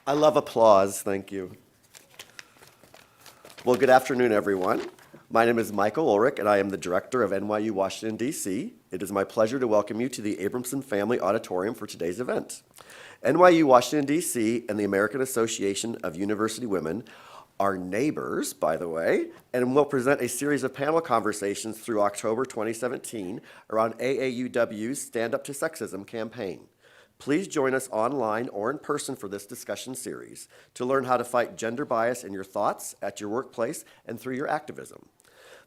I love applause, thank you. Well, good afternoon, everyone. My name is Michael Ulrich, and I am the director of NYU Washington, D.C. It is my pleasure to welcome you to the Abramson Family Auditorium for today's event. NYU Washington, D.C. and the American Association of University Women are neighbors, by the way, and will present a series of panel conversations through October 2017 around AAUW's Stand Up to Sexism campaign. Please join us online or in person for this discussion series to learn how to fight gender bias in your thoughts, at your workplace, and through your activism.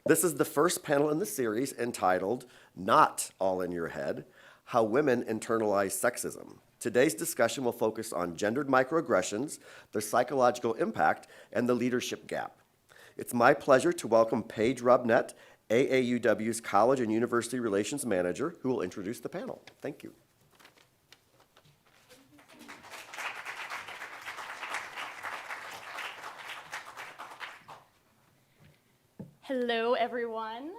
This is the first panel in the series entitled, Not All in Your Head, How Women Internalize Sexism. Today's discussion will focus on gendered microaggressions, their psychological impact, and the leadership gap. It's my pleasure to welcome Paige Robnett, AAUW's College and University Relations Manager, who will introduce the panel. Thank you. Hello, everyone.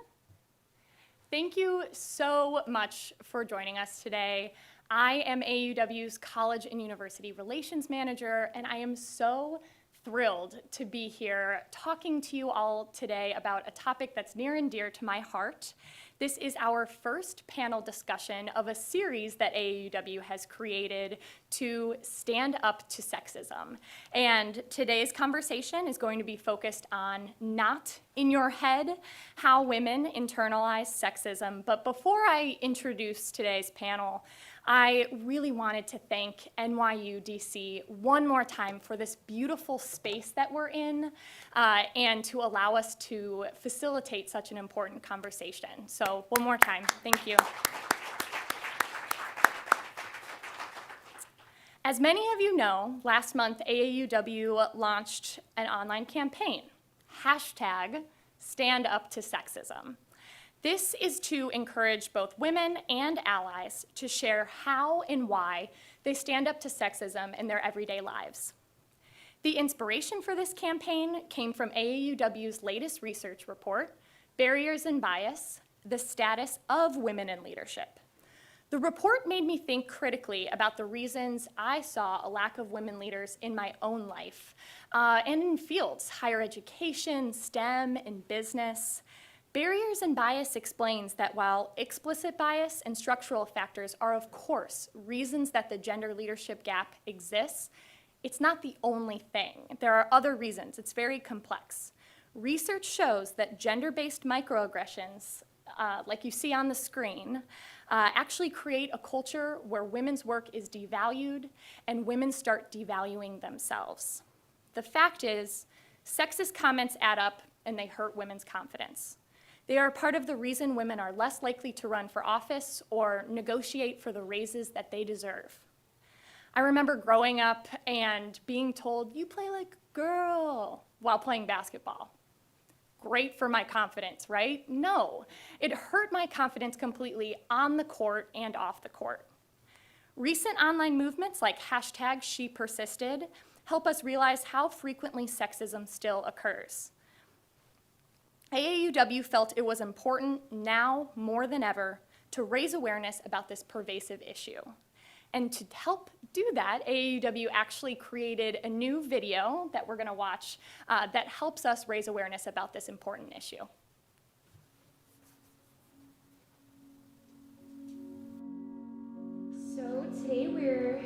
Thank you so much for joining us today. I am AAUW's College and University Relations Manager, and I am so thrilled to be here talking to you all today about a topic that's near and dear to my heart. This is our first panel discussion of a series that AAUW has created to stand up to sexism. And today's conversation is going to be focused on not in your head, how women internalize sexism. But before I introduce today's panel, I really wanted to thank NYU DC one more time for this beautiful space that we're in and to allow us to facilitate such an important conversation. So one more time, thank you. As many of you know, last month AAUW launched an online campaign, #StandUpToSexism. This is to encourage both women and allies to share how and why they stand up to sexism in their everyday lives. The inspiration for this campaign came from AAUW's latest research report, Barriers and Bias, the Status of Women in Leadership. The report made me think critically about the reasons I saw a lack of women leaders in my own life and in fields, higher education, STEM, and business. Barriers and Bias explains that while explicit bias and structural factors are, of course, reasons that the gender leadership gap exists, it's not the only thing. There are other reasons. It's very complex. Research shows that gender-based microaggressions, like you see on the screen, actually create a culture where women's work is devalued and women start devaluing themselves. The fact is, sexist comments add up and they hurt women's confidence. They are part of the reason women are less likely to run for office or negotiate for the raises that they deserve. I remember growing up and being told, "You play like a girl," while playing basketball. Great for my confidence, right? No, it hurt my confidence completely on the court and off the court. Recent online movements like #ShePersisted help us realize how frequently sexism still occurs. AAUW felt it was important now more than ever to raise awareness about this pervasive issue. And to help do that, AAUW actually created a new video that we're going to watch that helps us raise awareness about this important issue. So today we're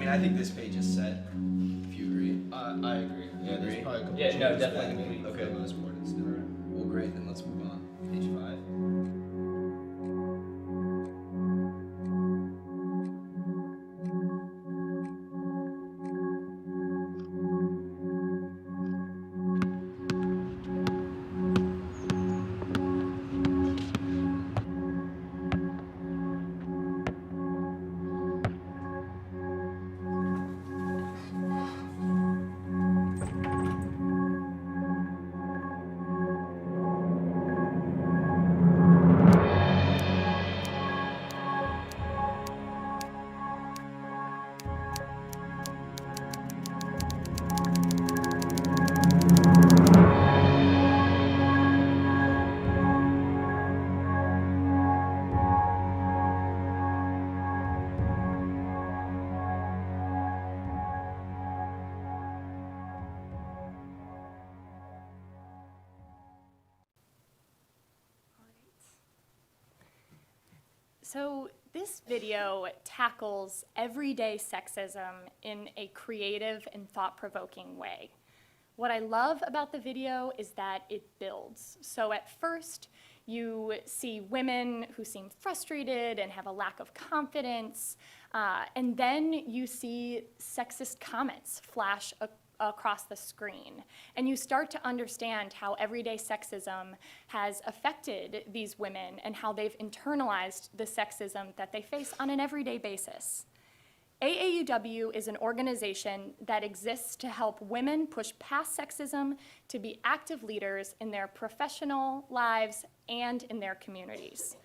I think this page is set, if you agree. I agree. Yeah, there's probably a couple Yeah, no, changes definitely that gonna be for the most part it's different. Well, great, then let's move on. Page 5. So this video tackles everyday sexism in a creative and thought-provoking way. What I love about the video is that it builds. So at first, you see women who seem frustrated and have a lack of confidence, and then you see sexist comments flash across the screen. And you start to understand how everyday sexism has affected these women and how they've internalized the sexism that they face on an everyday basis. AAUW is an organization that exists to help women push past sexism to be active leaders in their professional lives and in their communities.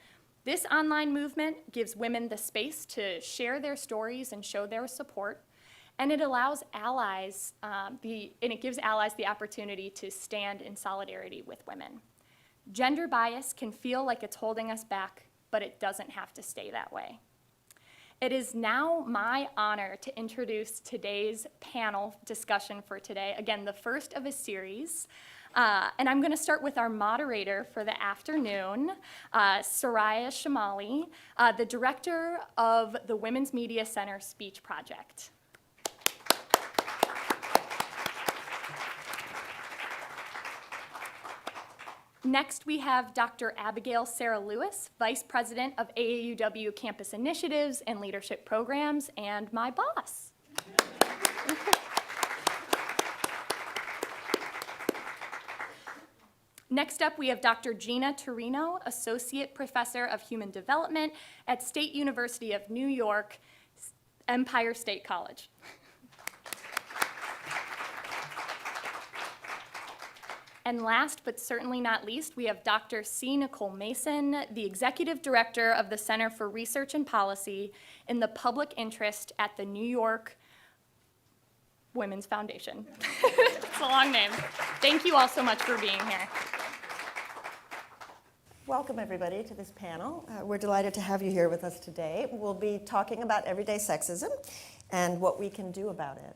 This online movement gives women the space to share their stories and show their support, and it allows allies, it gives allies the opportunity to stand in solidarity with women. Gender bias can feel like it's holding us back, but it doesn't have to stay that way. It is now my honor to introduce today's panel discussion for today. Again, the first of a series. And I'm going to start with our moderator for the afternoon, Soraya Chemaly, the director of the Women's Media Center Speech Project. Next, we have Dr. Abigail Sarah Lewis, Vice President of AAUW Campus Initiatives and Leadership Programs, and my boss. Next up, we have Dr. Gina Torino, Associate Professor of Human Development at State University of New York, Empire State College. And last but certainly not least, we have Dr. C. Nicole Mason, the Executive Director of the Center for Research and Policy in the Public Interest at the New York Women's Foundation. It's a long name. Thank you all so much for being here. Welcome, everybody, to this panel. We're delighted to have you here with us today. We'll be talking about everyday sexism and what we can do about it.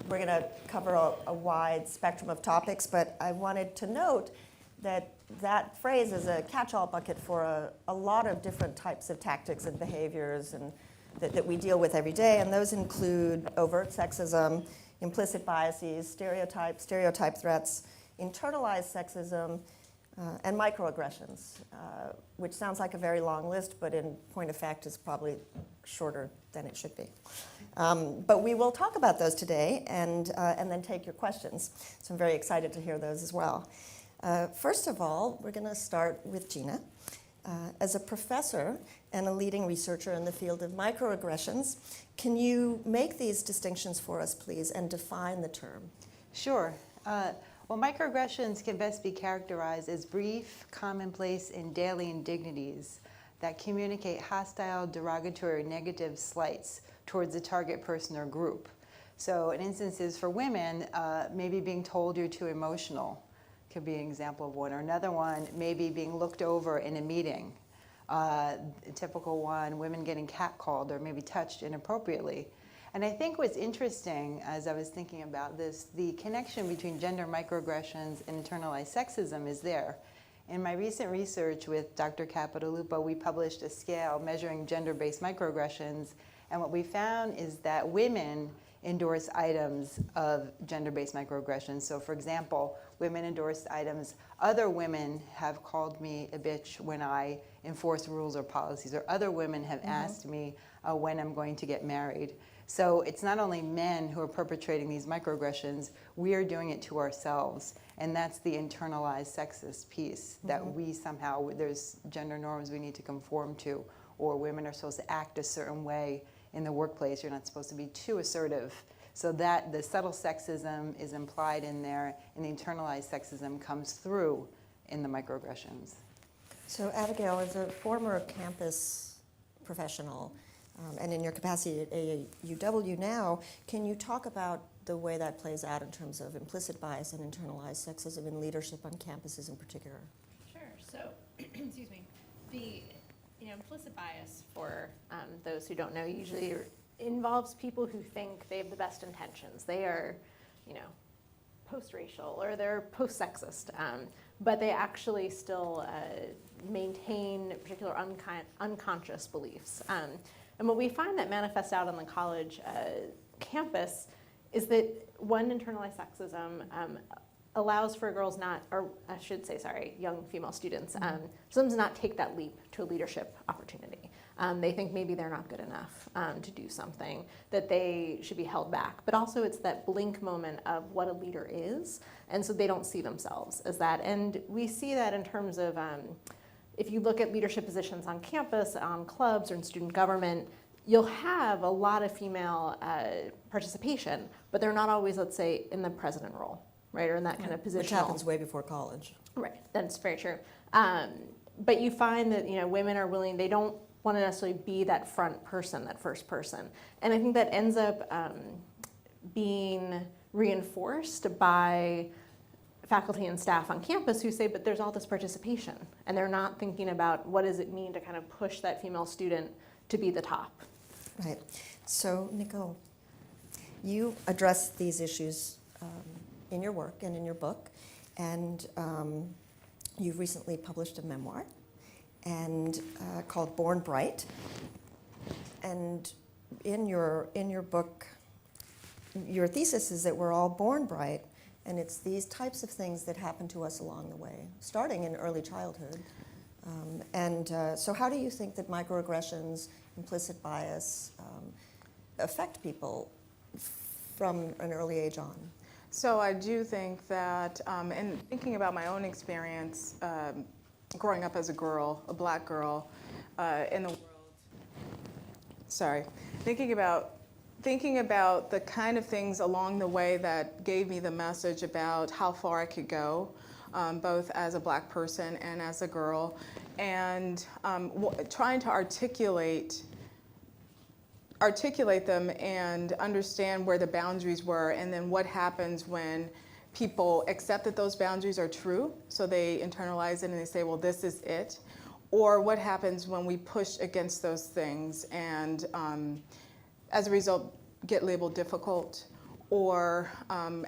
We're going to cover a wide spectrum of topics, but I wanted to note that that phrase is a catch-all bucket for a lot of different types of tactics and behaviors and that we deal with every day, and those include overt sexism, implicit biases, stereotype threats, internalized sexism, and microaggressions, which sounds like a very long list, but in point of fact is probably shorter than it should be. But we will talk about those today and then take your questions. So I'm very excited to hear those as well. First of all, we're going to start with Gina. As a professor and a leading researcher in the field of microaggressions, can you make these distinctions for us, please, and define the term? Sure. Well, microaggressions can best be characterized as brief, commonplace, and daily indignities that communicate hostile, derogatory, or negative slights towards a target person or group. So in instances for women, maybe being told you're too emotional could be an example of one, or another one, maybe being looked over in a meeting. A typical one, women getting catcalled or maybe touched inappropriately. And I think what's interesting, as I was thinking about this, the connection between gender microaggressions and internalized sexism is there. In my recent research with Dr. Capodilupo, we published a scale measuring gender-based microaggressions, and what we found is that women endorse items of gender-based microaggressions. So for example, women endorsed items, other women have called me a bitch when I enforce rules or policies, or other women have asked me when I'm going to get married. So it's not only men who are perpetrating these microaggressions, we are doing it to ourselves. And that's the internalized sexist piece, that we somehow, there's gender norms we need to conform to, or women are supposed to act a certain way in the workplace. You're not supposed to be too assertive. So that the subtle sexism is implied in there, and the internalized sexism comes through in the microaggressions. So Abigail, as a former campus professional, and in your capacity at AAUW now, can you talk about the way that plays out in terms of implicit bias and internalized sexism in leadership on campuses in particular? Sure. So, excuse me. The implicit bias, for those who don't know, usually involves people who think they have the best intentions. They are, post-racial or they're post-sexist, but they actually still maintain particular unconscious beliefs. And what we find that manifests out on the college campus is that internalized sexism allows for girls young female students, for them to not take that leap to a leadership opportunity. They think maybe they're not good enough to do something, that they should be held back. But also it's that blink moment of what a leader is, and so they don't see themselves as that. And we see that in terms of, if you look at leadership positions on campus, on clubs, or in student government, you'll have a lot of female participation, but they're not always, let's say, in the president role, right, or in that kind of position. Which happens way before college. Right, that's very true. But you find that women are willing, they don't want to necessarily be that front person, that first person. And I think that ends up being reinforced by faculty and staff on campus who say, but there's all this participation, and they're not thinking about what does it mean to kind of push that female student to be the top. Right. So, Nicole, you address these issues in your work and in your book, and you've recently published a memoir and called Born Bright. And in your book, your thesis is that we're all born bright, and it's these types of things that happen to us along the way, starting in early childhood. So how do you think that microaggressions, implicit bias, affect people from an early age on? So I do think that, in thinking about my own experience, growing up as a girl, a black girl, in the world, thinking about the kind of things along the way that gave me the message about how far I could go, both as a black person and as a girl, and trying to articulate them and understand where the boundaries were, and then what happens when people accept that those boundaries are true, so they internalize it and they say, well, this is it, or what happens when we push against those things and as a result get labeled difficult, or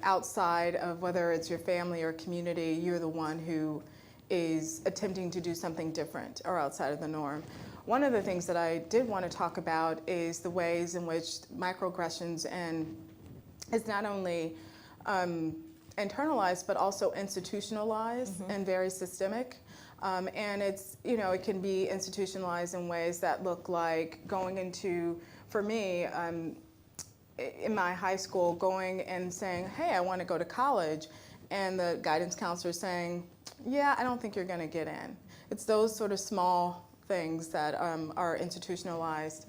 outside of whether it's your family or community, you're the one who is attempting to do something different or outside of the norm. One of the things that I did want to talk about is the ways in which microaggressions is not only internalized but also institutionalized and very systemic. And it's, it can be institutionalized in ways that look like going into, for me, in my high school, going and saying, hey, I want to go to college, and the guidance counselor saying, yeah, I don't think you're going to get in. It's those sort of small things that are institutionalized.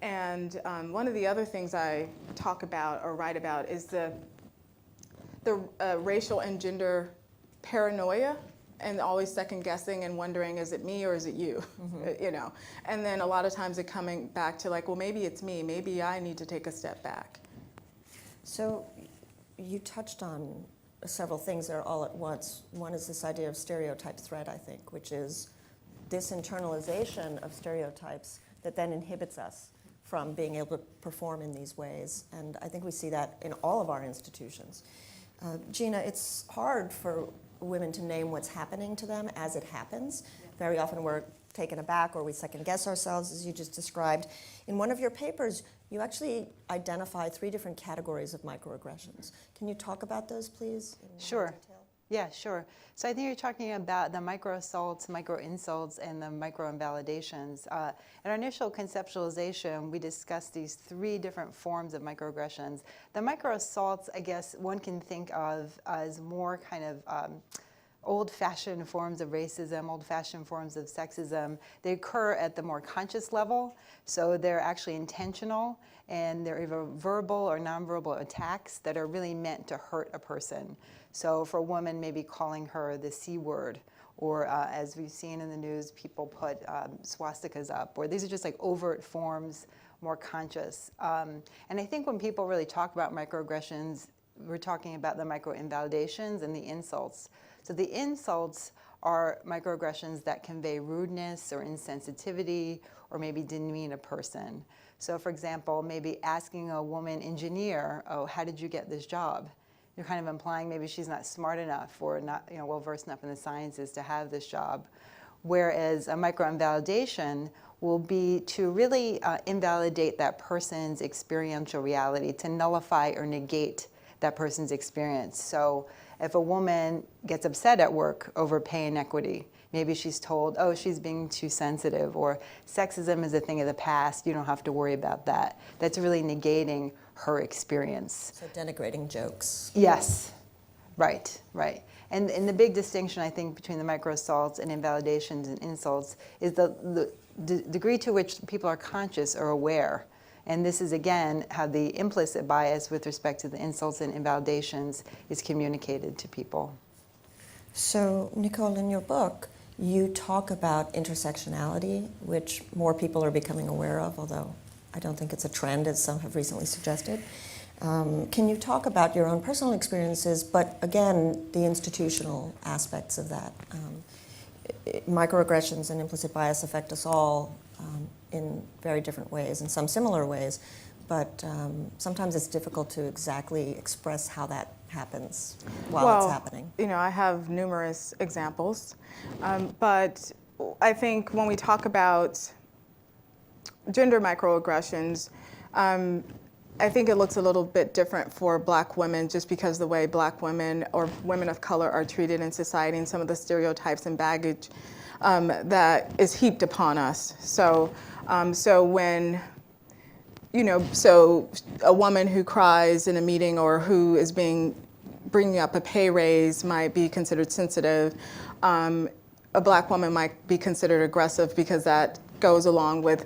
And one of the other things I talk about or write about is the racial and gender paranoia, and always second guessing and wondering, is it me or is it you? And then a lot of times it coming back to like, well, maybe it's me, maybe I need to take a step back. So you touched on several things there all at once. One is this idea of stereotype threat, I think, which is this internalization of stereotypes that then inhibits us from being able to perform in these ways. And I think we see that in all of our institutions. Gina, it's hard for women to name what's happening to them as it happens. Very often we're taken aback or we second guess ourselves, as you just described. In one of your papers, you actually identify 3 different categories of microaggressions. Can you talk about those, please? Sure. Yeah, sure. So I think you're talking about the micro-assaults, micro-insults, and the micro-invalidations. In our initial conceptualization, we discussed these 3 different forms of microaggressions. The micro-assaults, I guess, one can think of as more kind of old-fashioned forms of racism, old-fashioned forms of sexism. They occur at the more conscious level, so they're actually intentional, and they're either verbal or nonverbal attacks that are really meant to hurt a person. So for a woman, maybe calling her the C word, or as we've seen in the news, people put swastikas up, or these are just like overt forms, more conscious. And I think when people really talk about microaggressions, we're talking about the micro-invalidations and the insults. So the insults are microaggressions that convey rudeness or insensitivity or maybe demean a person. So for example, maybe asking a woman engineer, oh, how did you get this job? You're kind of implying maybe she's not smart enough or not well-versed enough in the sciences to have this job. whereas a microinvalidation will be to really invalidate that person's experiential reality, to nullify or negate that person's experience. So if a woman gets upset at work over pay inequity, maybe she's told, oh, she's being too sensitive, or sexism is a thing of the past, you don't have to worry about that. That's really negating her experience. So denigrating jokes. Yes, right. And the big distinction, I think, between the microassaults and invalidations and insults is the degree to which people are conscious or aware. And this is, again, how the implicit bias with respect to the insults and invalidations is communicated to people. So, Nicole, in your book, you talk about intersectionality, which more people are becoming aware of, although I don't think it's a trend, as some have recently suggested. Can you talk about your own personal experiences, but again, the institutional aspects of that? Microaggressions and implicit bias affect us all in very different ways, in some similar ways, but sometimes it's difficult to exactly express how that happens while it's happening. You know, I have numerous examples, but I think when we talk about gender microaggressions, I think it looks a little bit different for Black women just because the way Black women or women of color are treated in society and some of the stereotypes and baggage that is heaped upon us. So when, you know, so a woman who cries in a meeting or who is bringing up a pay raise might be considered sensitive. A Black woman might be considered aggressive because that goes along with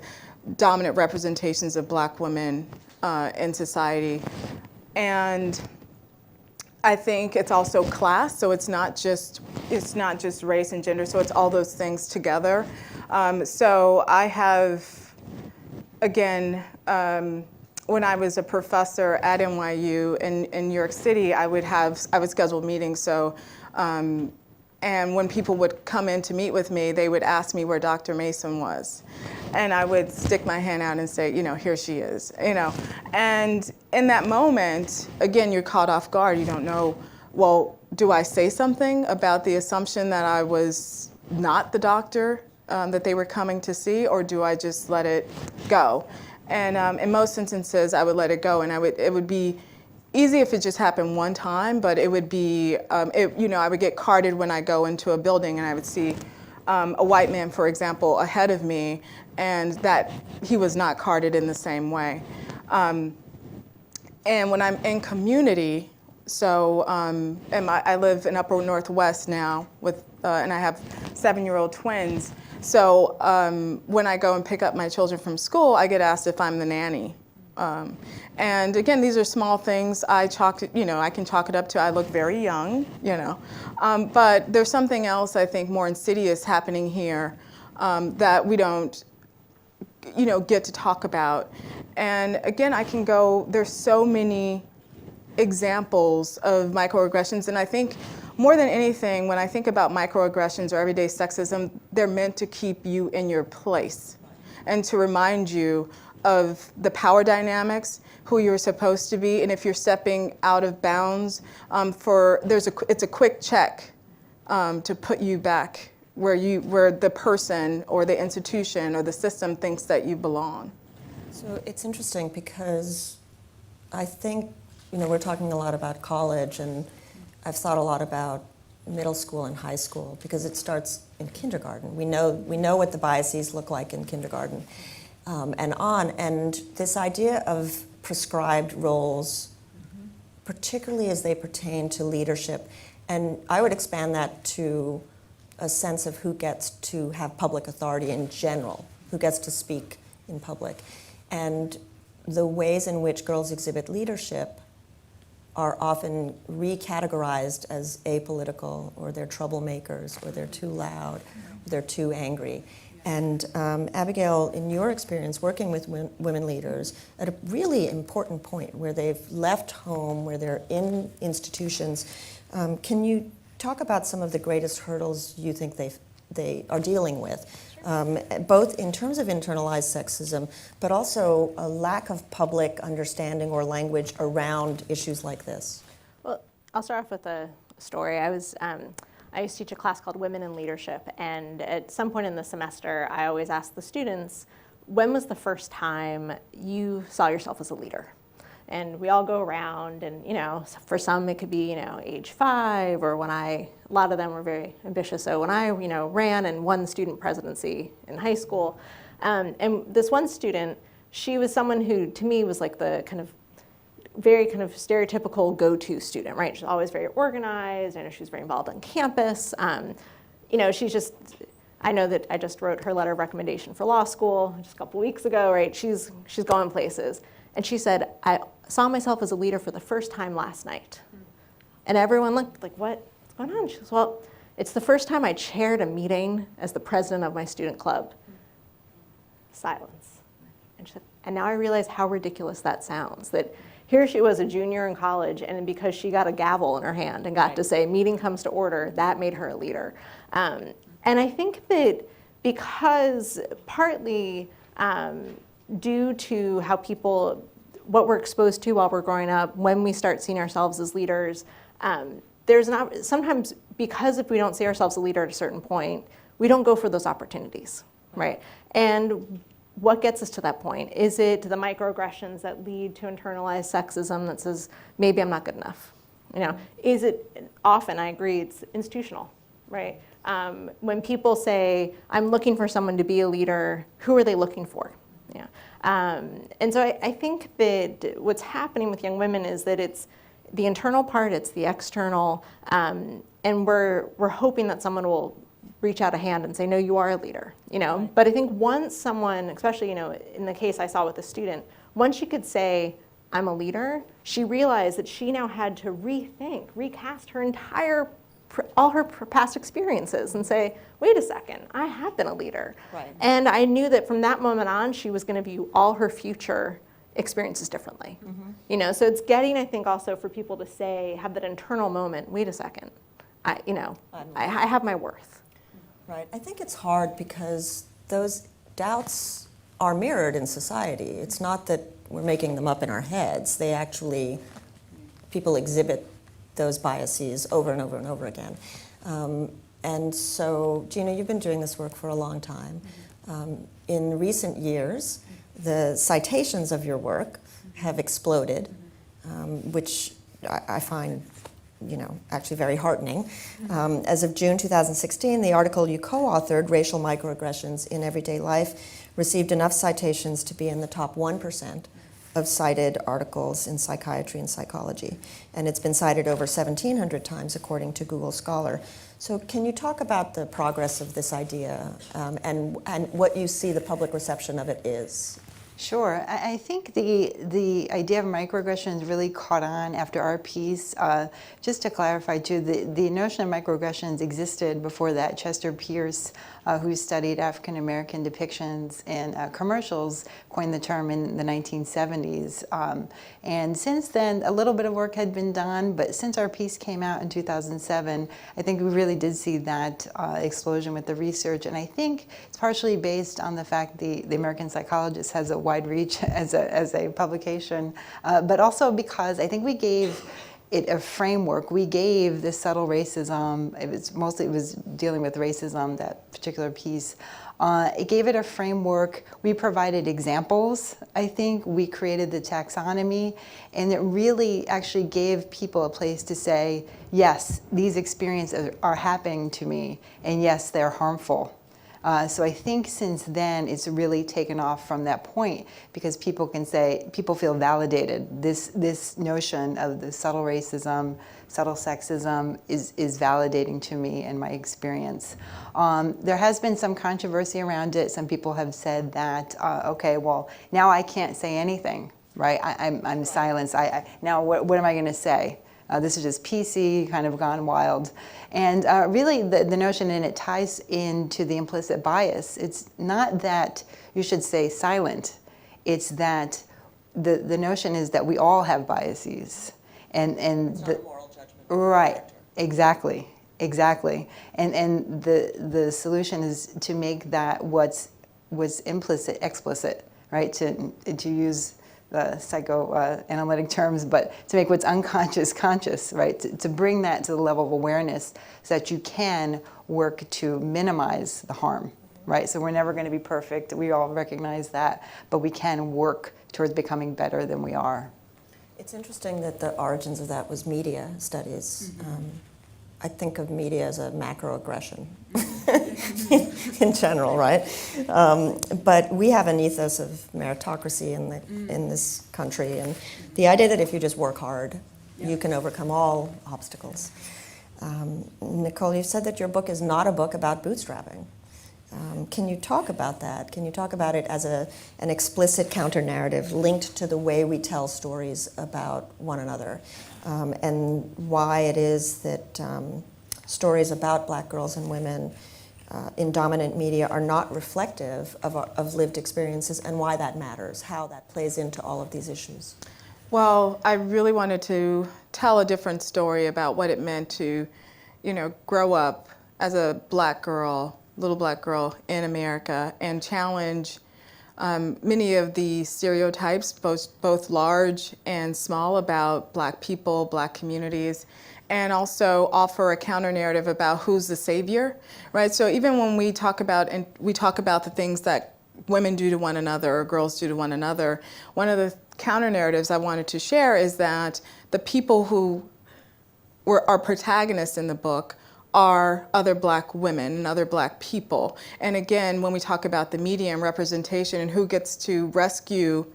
dominant representations of Black women in society. And I think it's also class, so it's not just race and gender, so it's all those things together. So I have, again, when I was a professor at NYU in New York City, I would schedule meetings. So, and when people would come in to meet with me, they would ask me where Dr. Mason was. And I would stick my hand out and say, you know, here she is, you know. And in that moment, again, you're caught off guard. You don't know, well, do I say something about the assumption that I was not the doctor that they were coming to see, or do I just let it go? And in most instances, I would let it go, and it would be easy if it just happened one time, but it would be, you know, I would get carded when I go into a building and I would see a white man, for example, ahead of me, and that he was not carded in the same way. And when I'm in community, so I live in Upper Northwest now, and I have 7-year-old twins. So when I go and pick up my children from school, I get asked if I'm the nanny. And again, these are small things. I can chalk it up to I look very young, you know. But there's something else I think more insidious happening here that we don't, you know, get to talk about. And again, there's so many examples of microaggressions, and I think more than anything, when I think about microaggressions or everyday sexism, they're meant to keep you in your place and to remind you of the power dynamics, who you're supposed to be, and if you're stepping out of bounds, it's a quick check to put you back where the person or the institution or the system thinks that you belong. So it's interesting because I think, you know, we're talking a lot about college, and I've thought a lot about middle school and high school because it starts in kindergarten. We know what the biases look like in kindergarten. And this idea of prescribed roles, particularly as they pertain to leadership, and I would expand that to a sense of who gets to have public authority in general, who gets to speak in public, and the ways in which girls exhibit leadership are often recategorized as apolitical, or they're troublemakers, or they're too loud, or they're too angry. And Abigail, in your experience working with women leaders at a really important point where they've left home, where they're in institutions, can you talk about some of the greatest hurdles you think they are dealing with, both in terms of internalized sexism, but also a lack of public understanding or language around issues like this? Well, I'll start off with a story. I used to teach a class called Women in Leadership, and at some point in the semester, I always ask the students, when was the first time you saw yourself as a leader? And we all go around, and for some it could be age 5, or a lot of them were very ambitious. So when I ran and won student presidency in high school, and this one student, she was someone who to me was like the very stereotypical go-to student, right? She's always very organized. I know she was very involved on campus. She's just, I know that I just wrote her letter of recommendation for law school just a couple weeks ago, right? She's going places. And she said, I saw myself as a leader for the first time last night. And everyone looked like, what's going on? She goes, well, it's the first time I chaired a meeting as the president of my student club. Silence. And she said, and now I realize how ridiculous that sounds, that here she was a junior in college, and because she got a gavel in her hand and got to say, meeting comes to order, that made her a leader. And I think that because partly due to how what we're exposed to while we're growing up, when we start seeing ourselves as leaders, sometimes because if we don't see ourselves a leader at a certain point, we don't go for those opportunities, right? And what gets us to that point? Is it the microaggressions that lead to internalized sexism that says, maybe I'm not good enough? Is it often, I agree, it's institutional, right? When people say, I'm looking for someone to be a leader, who are they looking for? And so I think that what's happening with young women is that it's the internal part, it's the external, and we're hoping that someone will reach out a hand and say, no, you are a leader, Right. But I think once someone, especially, in the case I saw with the student, once she could say, I'm a leader, she realized that she now had to recast her all her past experiences and say, wait a second, I have been a leader. Right. And I knew that from that moment on, she was going to view all her future experiences differently. Mm-hmm. So it's getting, I think, also for people to say, have that internal moment, wait a second, I have my worth. Right. I think it's hard because those doubts are mirrored in society. It's not that we're making them up in our heads. They actually, people exhibit those biases over and over and over again. And so, Gina, you've been doing this work for a long time. In recent years, the citations of your work have exploded, which I find actually very heartening. As of June 2016, the article you co-authored, Racial Microaggressions in Everyday Life, received enough citations to be in the top 1% of cited articles in psychiatry and psychology. And it's been cited over 1,700 times according to Google Scholar. So can you talk about the progress of this idea and what you see the public reception of it is? Sure. I think the idea of microaggressions really caught on after our piece. Just to clarify, too, the notion of microaggressions existed before that. Chester Pierce, who studied African American depictions in commercials, coined the term in the 1970s. And since then, a little bit of work had been done, but since our piece came out in 2007, I think we really did see that explosion with the research. And I think it's partially based on the fact the American Psychologist has a wide reach as a publication, but also because I think we gave it a framework. We gave this subtle racism, it was dealing with racism, that particular piece. It gave it a framework. We provided examples. I think we created the taxonomy, and it really actually gave people a place to say, yes, these experiences are happening to me, and yes, they're harmful. So I think since then it's really taken off from that point because people can say, people feel validated. This notion of the subtle racism, subtle sexism is validating to me in my experience. There has been some controversy around it. Some people have said that, okay, well, now I can't say anything, right? I'm silenced. Now what am I going to say? This is just PC, kind of gone wild. And really the notion, and it ties into the implicit bias, it's not that you should stay silent, it's that the notion is that we all have biases. And It's not a moral judgment. Right, exactly. And the solution is to make that what's implicit, explicit, right? To use the psychoanalytic terms, but to make what's unconscious conscious, right? To bring that to the level of awareness so that you can work to minimize the harm, right? So we're never going to be perfect. We all recognize that, but we can work towards becoming better than we are. It's interesting that the origins of that was media studies. I think of media as a macroaggression in general, right? But we have an ethos of meritocracy in this country, and the idea that if you just work hard, you can overcome all obstacles. Nicole, you said that your book is not a book about bootstrapping. Can you talk about that? Can you talk about it as an explicit counter-narrative linked to the way we tell stories about one another, and why it is that stories about Black girls and women in dominant media are not reflective of lived experiences, and why that matters, how that plays into all of these issues? Well, I really wanted to tell a different story about what it meant to, grow up as a Black girl, little Black girl in America, and challenge many of the stereotypes, both large and small, about Black people, Black communities, and also offer a counter narrative about who's the savior, right? So even when we talk about the things that women do to one another or girls do to one another, one of the counter narratives I wanted to share is that the people who are protagonists in the book are other Black women and other Black people. And again, when we talk about the media and representation and who gets to rescue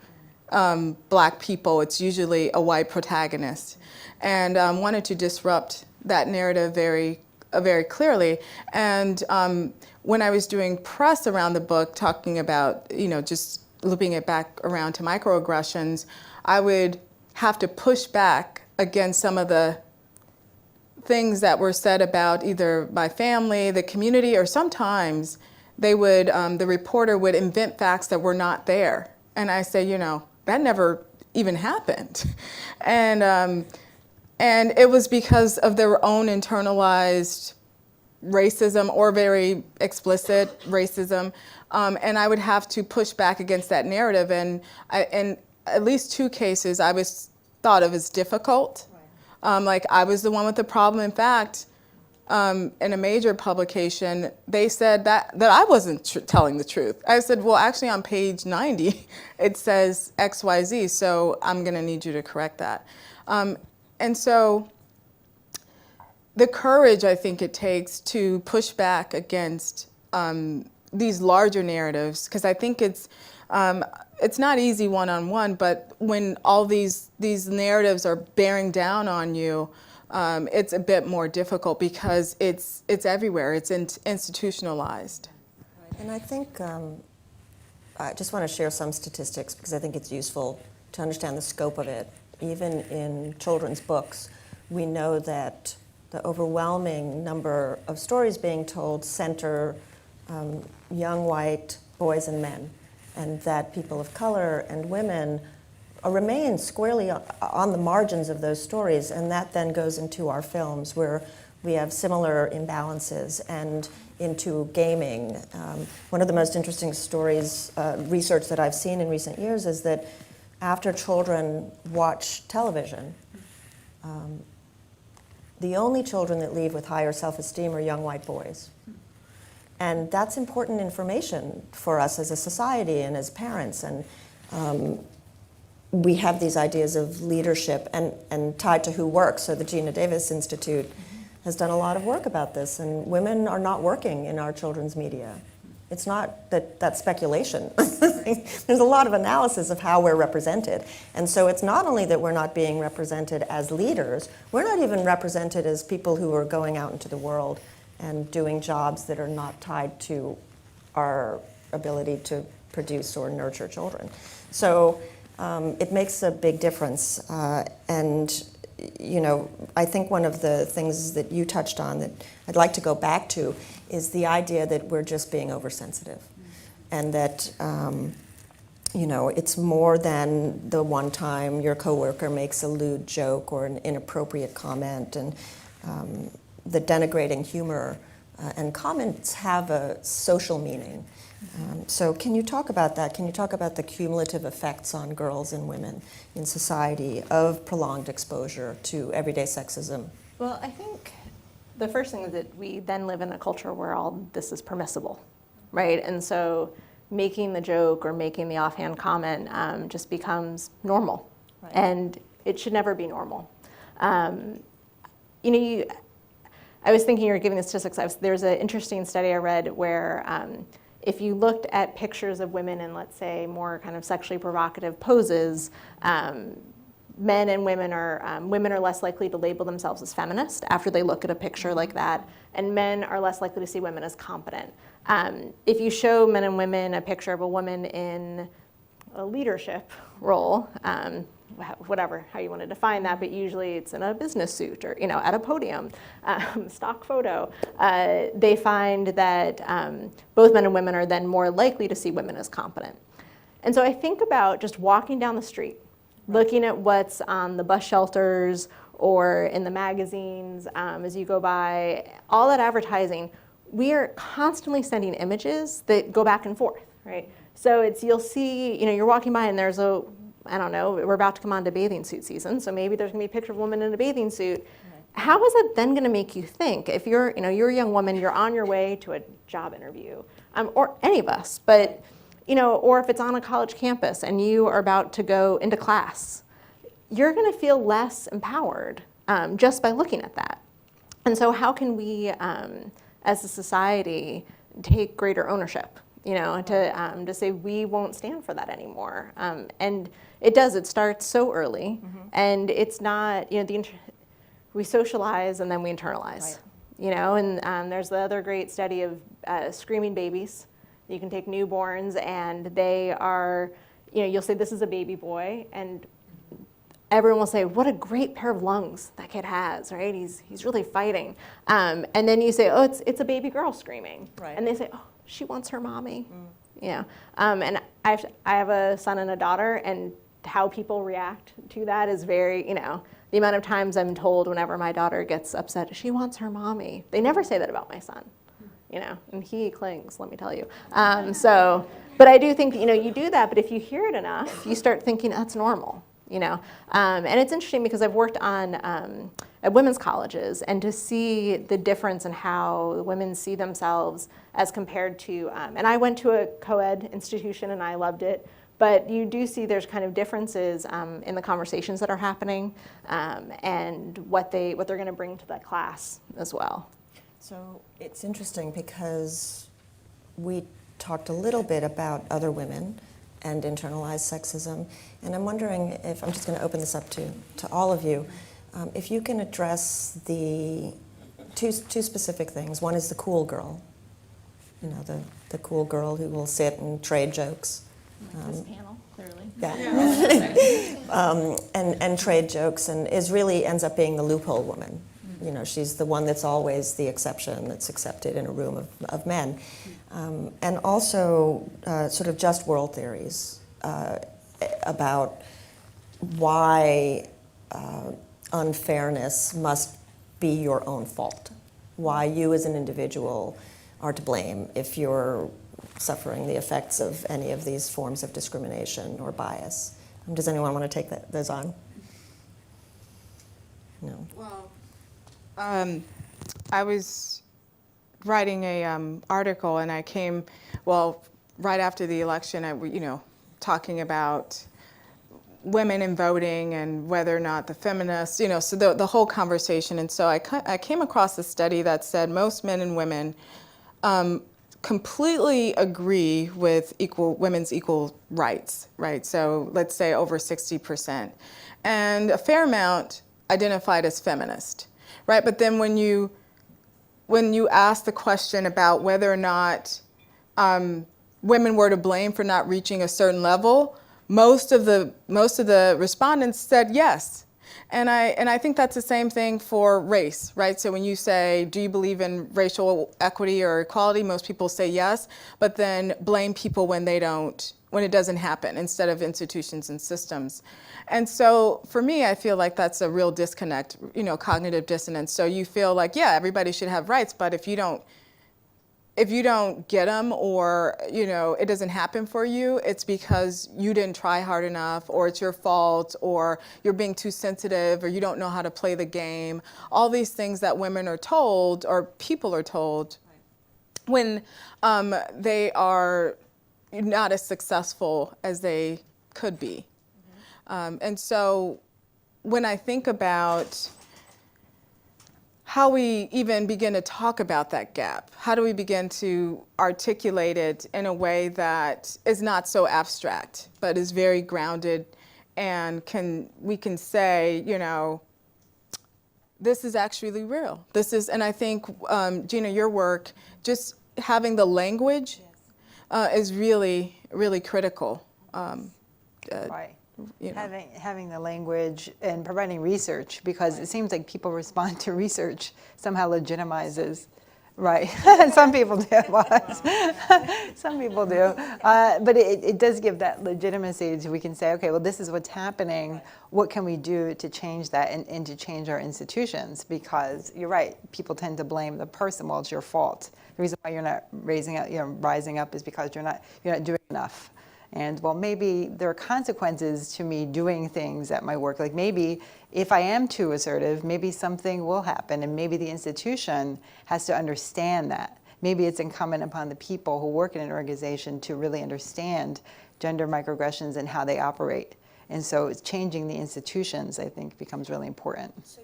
Black people, it's usually a white protagonist. And wanted to disrupt that narrative very clearly. And when I was doing press around the book, talking about, just looping it back around to microaggressions, I would have to push back against some of the things that were said about either my family, the community, or sometimes they would, the reporter would invent facts that were not there. And I say, that never even happened. And it was because of their own internalized racism or very explicit racism. And I would have to push back against that narrative. And in at least 2 cases, I was thought of as difficult. Like I was the one with the problem. In fact, in a major publication, they said that I wasn't telling the truth. I said, well, actually on page 90, it says XYZ, so I'm gonna need you to correct that. And so the courage I think it takes to push back against these larger narratives, because I think it's not easy one-on-one, but when all these narratives are bearing down on you, it's a bit more difficult because it's everywhere. It's institutionalized. And I think I just want to share some statistics because I think it's useful to understand the scope of it. Even in children's books, we know that the overwhelming number of stories being told center young white boys and men, and that people of color and women remain squarely on the margins of those stories, and that then goes into our films where we have similar imbalances, and into gaming. One of the most interesting stories, research that I've seen in recent years is that after children watch television, the only children that leave with higher self-esteem are young white boys. And that's important information for us as a society and as parents. And we have these ideas of leadership and tied to who works. So the Gina Davis Institute has done a lot of work about this, and women are not working in our children's media. It's not that that's speculation. There's a lot of analysis of how we're represented. And so it's not only that we're not being represented as leaders, we're not even represented as people who are going out into the world and doing jobs that are not tied to our ability to produce or nurture children. So it makes a big difference. And I think one of the things that you touched on that I'd like to go back to is the idea that we're just being oversensitive, and that it's more than the one time your coworker makes a lewd joke or an inappropriate comment, and the denigrating humor and comments have a social meaning. So can you talk about that? Can you talk about the cumulative effects on girls and women in society of prolonged exposure to everyday sexism? Well, I think the first thing is that we then live in a culture where all this is permissible, right? And so making the joke or making the offhand comment just becomes normal. Right. And it should never be normal. I was thinking you were giving the statistics. There's an interesting study I read where if you looked at pictures of women in, let's say, more kind of sexually provocative poses, men and women are less likely to label themselves as feminist after they look at a picture like that, and men are less likely to see women as competent. If you show men and women a picture of a woman in a leadership role, whatever, how you want to define that, but usually it's in a business suit or, at a podium, stock photo, they find that both men and women are then more likely to see women as competent. And so I think about just walking down the street, looking at what's on the bus shelters or in the magazines as you go by, all that advertising, we are constantly sending images that go back and forth, right? So you'll see, you're walking by and there's we're about to come on to bathing suit season, so maybe there's gonna be a picture of a woman in a bathing suit. Right. How is it then gonna make you think? If you're a young woman, you're on your way to a job interview, or any of us, but, or if it's on a college campus and you are about to go into class, you're gonna feel less empowered just by looking at that. And so how can we, as a society, take greater ownership? To say we won't stand for that anymore. And it starts so early, and it's not, we socialize and then we internalize, right. And there's the other great study of screaming babies. You can take newborns and they are, you'll say this is a baby boy, and everyone will say, what a great pair of lungs that kid has, right? He's really fighting. And then you say, oh, it's a baby girl screaming. Right. And they say, oh, she wants her mommy. And I have a son and a daughter, and how people react to that is very, the amount of times I'm told whenever my daughter gets upset, she wants her mommy. They never say that about my son, and he clings, let me tell you. But I do think, you do that, but if you hear it enough, you start thinking that's normal. And it's interesting because I've worked on at women's colleges, and to see the difference in how women see themselves as compared to, and I went to a co-ed institution and I loved it, but you do see there's kind of differences in the conversations that are happening and what they're going to bring to that class as well. So it's interesting because we talked a little bit about other women and internalized sexism. And I'm wondering if, I'm just going to open this up to all of you, if you can address the two specific things. One is the cool girl, the cool girl who will sit and trade jokes. This panel, clearly. Yeah. And trade jokes, and ends up being the loophole woman. She's the one that's always the exception that's accepted in a room of men. And also sort of just world theories about why unfairness must be your own fault, why you as an individual are to blame if you're suffering the effects of any of these forms of discrimination or bias. Does anyone want to take those on? No. Well, I was writing a article, and I came, right after the election, talking about women in voting and whether or not the feminists, so the whole conversation. And so I came across a study that said most men and women completely agree with women's equal rights, right? So let's say over 60%. And a fair amount identified as feminist, right? But then when you ask the question about whether or not women were to blame for not reaching a certain level, most of the respondents said yes. And I think that's the same thing for race, right? So when you say, do you believe in racial equity or equality? Most people say yes, but then blame people when it doesn't happen, instead of institutions and systems. And so for me, I feel like that's a real disconnect, cognitive dissonance. So you feel like, yeah, everybody should have rights, but if you don't if you don't get them, or it doesn't happen for you, it's because you didn't try hard enough, or it's your fault, or you're being too sensitive, or you don't know how to play the game. All these things that women are told, or people are told, when they are not as successful as they could be. And so when I think about how we even begin to talk about that gap, how do we begin to articulate it in a way that is not so abstract, but is very grounded, and we can say, this is actually real. This is, and I think, Gina, your work, just having the language is really, really critical. Right. Having the language and providing research, because it seems like people respond to research somehow legitimizes. Right. Some people do. Some people do. But it does give that legitimacy so we can say, okay, well, this is what's happening. What can we do to change that and to change our institutions? Because you're right, people tend to blame the person. Well, it's your fault. The reason why you're not rising up is because you're not doing enough. And well, maybe there are consequences to me doing things at my work. Like maybe if I am too assertive, maybe something will happen, and maybe the institution has to understand that. Maybe it's incumbent upon the people who work in an organization to really understand gender microaggressions and how they operate. And so it's changing the institutions, I think, becomes really important. So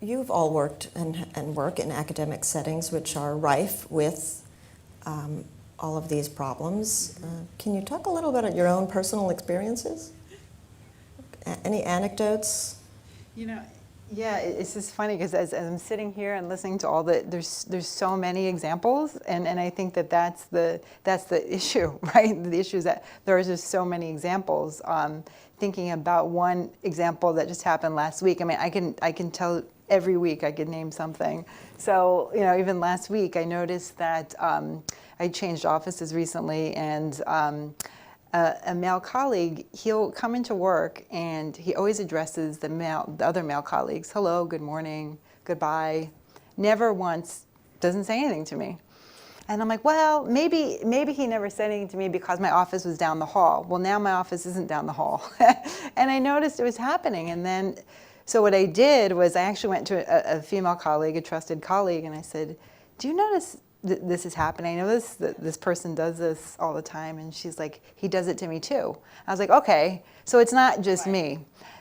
you've all worked and work in academic settings which are rife with all of these problems. Can you talk a little bit about your own personal experiences? Any anecdotes? Yeah, it's just funny because as I'm sitting here and listening to all there's so many examples, and I think that's the issue, right? The issue is that there are just so many examples. Thinking about one example that just happened last week. I mean, I can tell every week I could name something. So even last week I noticed that I changed offices recently, and a male colleague, he'll come into work and he always addresses the other male colleagues, hello, good morning, goodbye, never once, doesn't say anything to me. And I'm like, well, maybe he never said anything to me because my office was down the hall. Well, now my office isn't down the hall. And I noticed it was happening. And then, so what I did was I actually went to a female colleague, a trusted colleague, and I said, do you notice this is happening? I know this person does this all the time. And she's like, he does it to me too. I was like, okay, so it's not just me.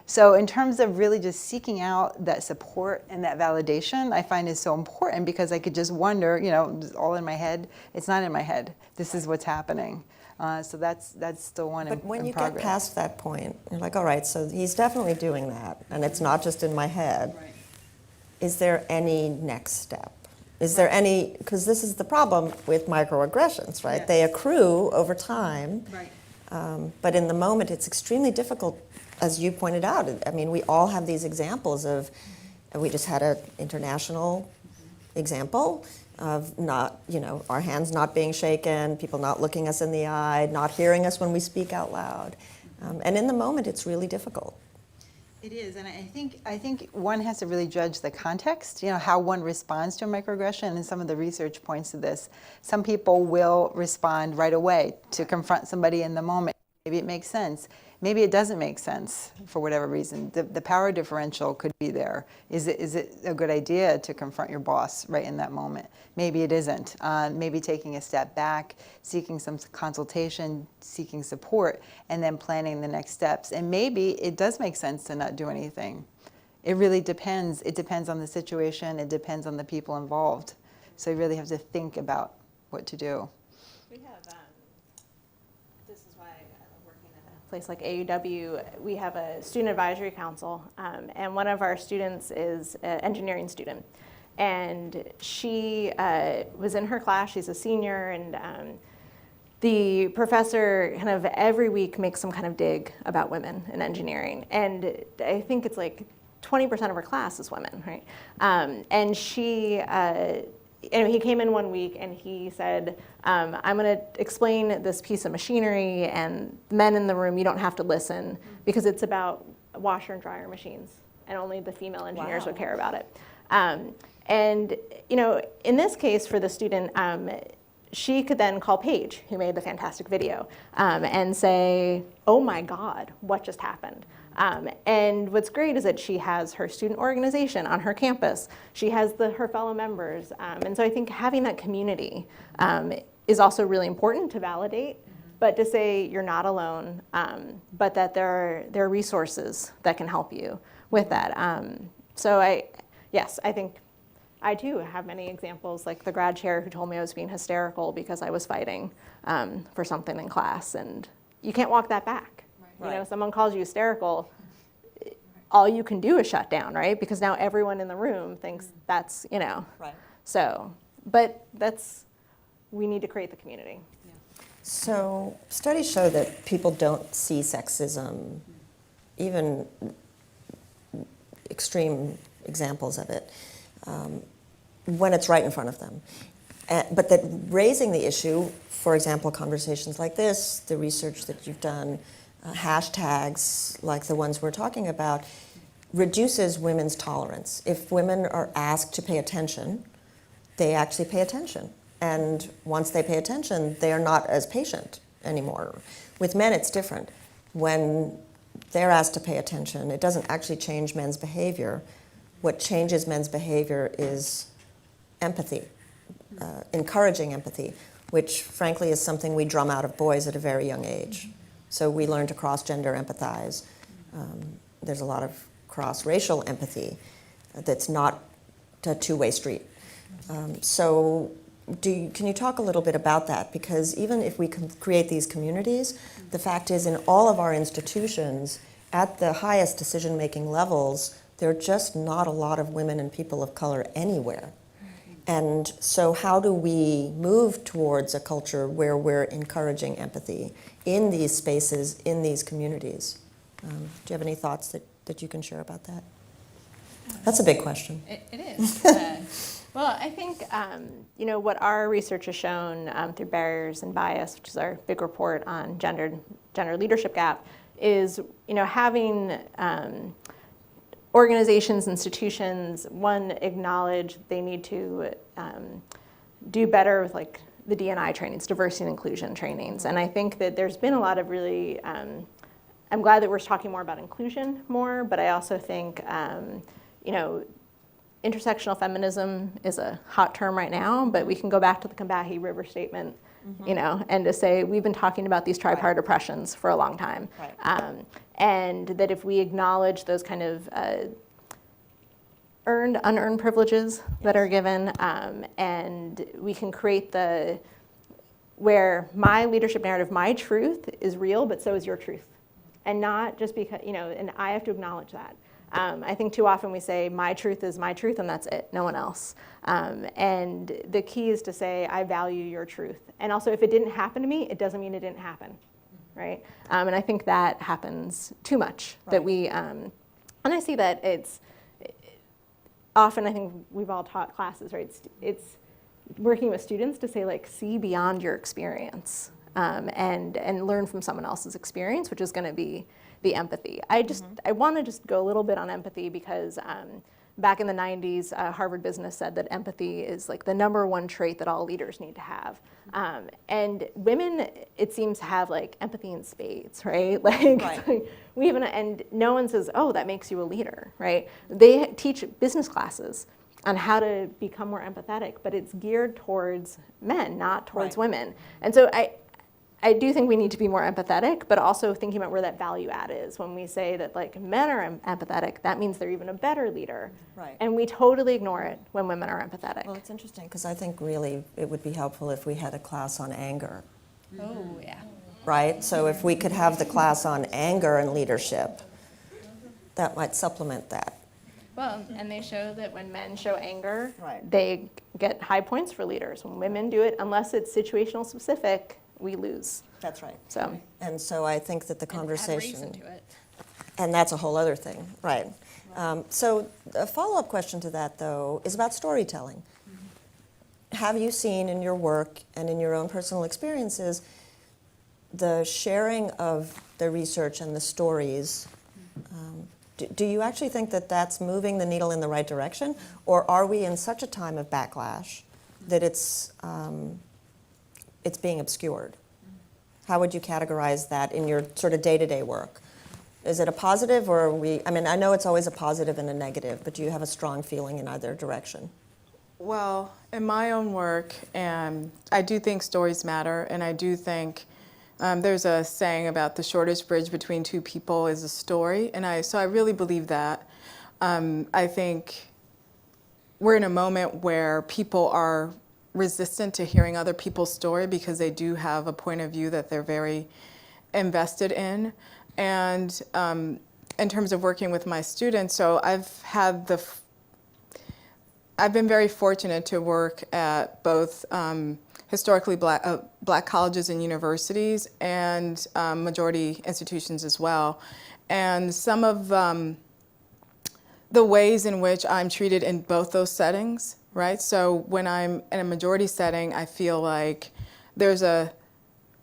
So in terms of really just seeking out that support and that validation, I find is so important, because I could just wonder, it's all in my head. It's not in my head. This is what's happening. So that's still one in progress. But when you get past that point, you're like, all right, so he's definitely doing that, and it's not just in my head. Right. Is there any next step? Is there any, because this is the problem with microaggressions, right? Yes. They accrue over time. Right. But in the moment, it's extremely difficult, as you pointed out. I mean, we all have these examples of, we just had an international example of not, our hands not being shaken, people not looking us in the eye, not hearing us when we speak out loud. And in the moment, it's really difficult. It is, and I think one has to really judge the context, how one responds to a microaggression, and some of the research points to this. Some people will respond right away to confront somebody in the moment. Maybe it makes sense. Maybe it doesn't make sense for whatever reason. The power differential could be there. Is it a good idea to confront your boss right in that moment? Maybe it isn't. Maybe taking a step back, seeking some consultation, seeking support, and then planning the next steps. And maybe it does make sense to not do anything. It really depends. It depends on the situation. It depends on the people involved. So you really have to think about what to do. We have, this is why I love working at a place like AAUW. We have a student advisory council, and one of our students is an engineering student. And she was in her class, she's a senior, and the professor kind of every week makes some kind of dig about women in engineering. And I think it's like 20% of her class is women, right? And she, he came in one week and he said, I'm gonna explain this piece of machinery, and men in the room, you don't have to listen, because it's about washer and dryer machines, and only the female engineers would care about it. And in this case for the student, she could then call Paige, who made the fantastic video, and say, oh my God, what just happened? And what's great is that she has her student organization on her campus. She has her fellow members. And so I think having that community is also really important to validate, but to say you're not alone, but that there are resources that can help you with that. So I think I too have many examples, like the grad chair who told me I was being hysterical because I was fighting for something in class, and you can't walk that back. Right. You know, someone calls you hysterical, all you can do is shut down, right? Because now everyone in the room thinks that's, you know. Right. So, but we need to create the community. So studies show that people don't see sexism, even extreme examples of it, when it's right in front of them. But that raising the issue, for example, conversations like this, the research that you've done, hashtags like the ones we're talking about, reduces women's tolerance. If women are asked to pay attention, they actually pay attention. And once they pay attention, they are not as patient anymore. With men, it's different. When they're asked to pay attention, it doesn't actually change men's behavior. What changes men's behavior is empathy, encouraging empathy, which frankly is something we drum out of boys at a very young age. So we learn to cross-gender empathize. There's a lot of cross-racial empathy that's not a two-way street. So can you talk a little bit about that? Because even if we can create these communities, the fact is in all of our institutions, at the highest decision-making levels, there are just not a lot of women and people of color anywhere. And so how do we move towards a culture where we're encouraging empathy in these spaces, in these communities? Do you have any thoughts that you can share about that? That's a big question. It is. Well, I think what our research has shown through Barriers and Bias, which is our big report on gender leadership gap, is having organizations, institutions, one, acknowledge they need to do better with like the D&I trainings, diversity and inclusion trainings. And I think that there's been a lot of really, I'm glad that we're talking more about inclusion more, but I also think, intersectional feminism is a hot term right now, but we can go back to the Combahee River Statement, and to say we've been talking about these tripartite oppressions for a long time. Right. And that if we acknowledge those kind of earned, unearned privileges that are given, and we can create where my leadership narrative, my truth is real, but so is your truth. And not just because, and I have to acknowledge that. I think too often we say, my truth is my truth, and that's it, no one else. And the key is to say, I value your truth. And also, if it didn't happen to me, it doesn't mean it didn't happen, right? And I think that happens too much, that we, and I see that it's, often I think we've all taught classes, right? It's working with students to say, like, see beyond your experience, and learn from someone else's experience, which is gonna be the empathy. I want to just go a little bit on empathy because back in the 90s, Harvard Business said that empathy is like the #1 trait that all leaders need to have. And women, it seems, have like empathy in spades, right? And no one says, oh, that makes you a leader, right? They teach business classes on how to become more empathetic, but it's geared towards men, not towards women. And so I do think we need to be more empathetic, but also thinking about where that value add is. When we say that like men are empathetic, that means they're even a better leader. Right. And we totally ignore it when women are empathetic. Well, it's interesting because I think really it would be helpful if we had a class on anger. Oh, yeah. Right? So if we could have the class on anger and leadership, that might supplement that. Well, and they show that when men show anger, Right. they get high points for leaders. When women do it, unless it's situational specific, we lose. That's right. So, And so I think that the And add conversation, reason to it. and that's a whole other thing, right? So a follow-up question to that, though, is about storytelling. Have you seen in your work and in your own personal experiences the sharing of the research and the stories? Do you actually think that that's moving the needle in the right direction? Or are we in such a time of backlash that it's it's being obscured? How would you categorize that in your sort of day-to-day work? Is it a positive, or I mean, I know it's always a positive and a negative, but do you have a strong feeling in either direction? Well, in my own work, I do think stories matter, and I do think there's a saying about the shortest bridge between two people is a story, and so I really believe that. I think we're in a moment where people are resistant to hearing other people's story because they do have a point of view that they're very invested in. And in terms of working with my students, so I've been very fortunate to work at both historically black colleges and universities and majority institutions as well. And some of the ways in which I'm treated in both those settings, right? So when I'm in a majority setting, I feel like there's a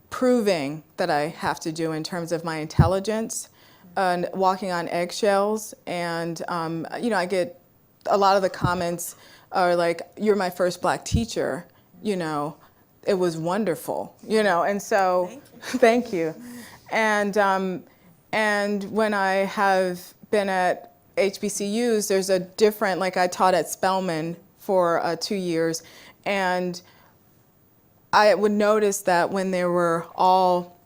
proving that I have to do in terms of my intelligence and walking on eggshells. And, I get a lot of the comments are like, "You're my first black teacher, it was wonderful, and so thank you. And when I have been at HBCUs, there's a different, like I taught at Spelman for 2 years, and I would notice that when there were all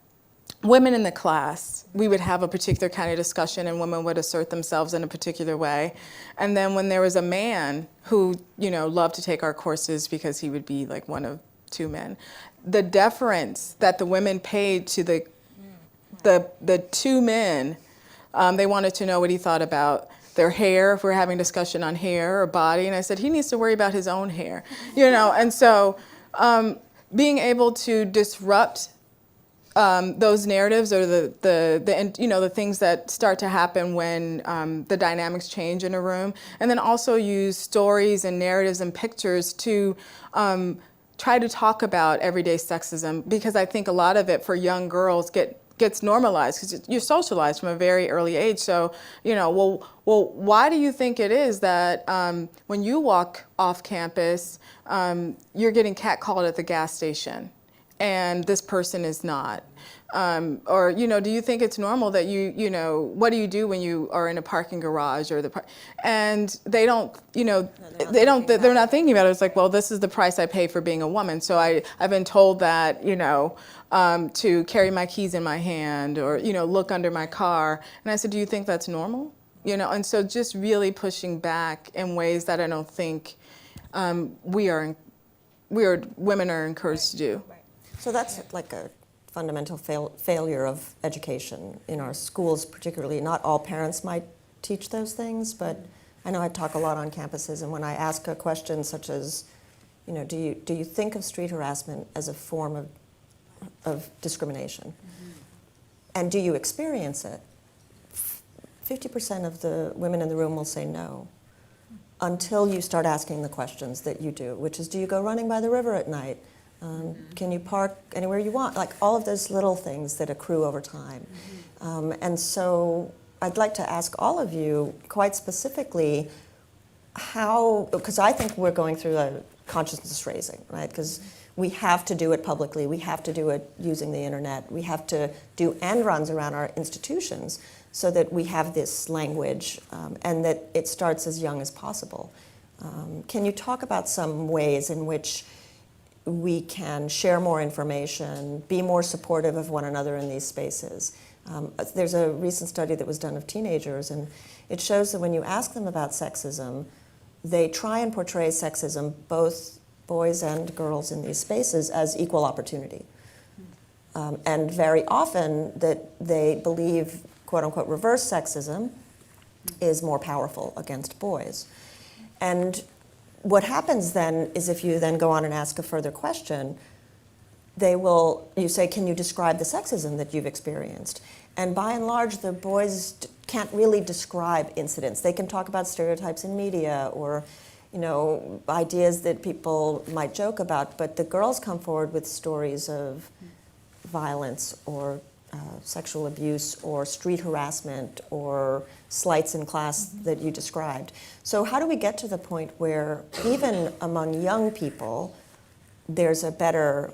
women in the class, we would have a particular kind of discussion and women would assert themselves in a particular way. And then when there was a man who, loved to take our courses because he would be like one of two men, the deference that the women paid to the two men, they wanted to know what he thought about their hair, if we're having a discussion on hair or body. And I said, he needs to worry about his own hair, and so being able to disrupt those narratives or the things that start to happen when the dynamics change in a room, and then also use stories and narratives and pictures to try to talk about everyday sexism, because I think a lot of it for young girls gets normalized because you're socialized from a very early age. So, well, why do you think it is that when you walk off campus, you're getting catcalled at the gas station and this person is not? Or, do you think it's normal that what do you do when you are in a parking garage or and they don't, they're not thinking about it. It's like, well, this is the price I pay for being a woman. So I've been told that, to carry my keys in my hand or, look under my car. And I said, do you think that's normal? And so just really pushing back in ways that I don't think women are encouraged to do. Right. So that's like a fundamental failure of education in our schools, particularly. Not all parents might teach those things, but I know I talk a lot on campuses, and when I ask a question such as, do you think of street harassment as a form of discrimination? Mm-hmm. And do you experience it? 50% of the women in the room will say no, until you start asking the questions that you do, which is, do you go running by the river at night? Can you park anywhere you want? Like all of those little things that accrue over time. Mm-hmm. And so I'd like to ask all of you quite specifically because I think we're going through a consciousness raising, right? Because we have to do it publicly. We have to do it using the internet. We have to do end runs around our institutions so that we have this language and that it starts as young as possible. Can you talk about some ways in which we can share more information, be more supportive of one another in these spaces? There's a recent study that was done of teenagers, and it shows that when you ask them about sexism, they try and portray sexism, both boys and girls in these spaces, as equal opportunity. And very often that they believe, quote unquote, reverse sexism is more powerful against boys. And what happens then is if you then go on and ask a further question, you say, can you describe the sexism that you've experienced? And by and large, the boys can't really describe incidents. They can talk about stereotypes in media or, ideas that people might joke about, but the girls come forward with stories of violence or sexual abuse or street harassment or slights in class that you described. So how do we get to the point where even among young people, there's a better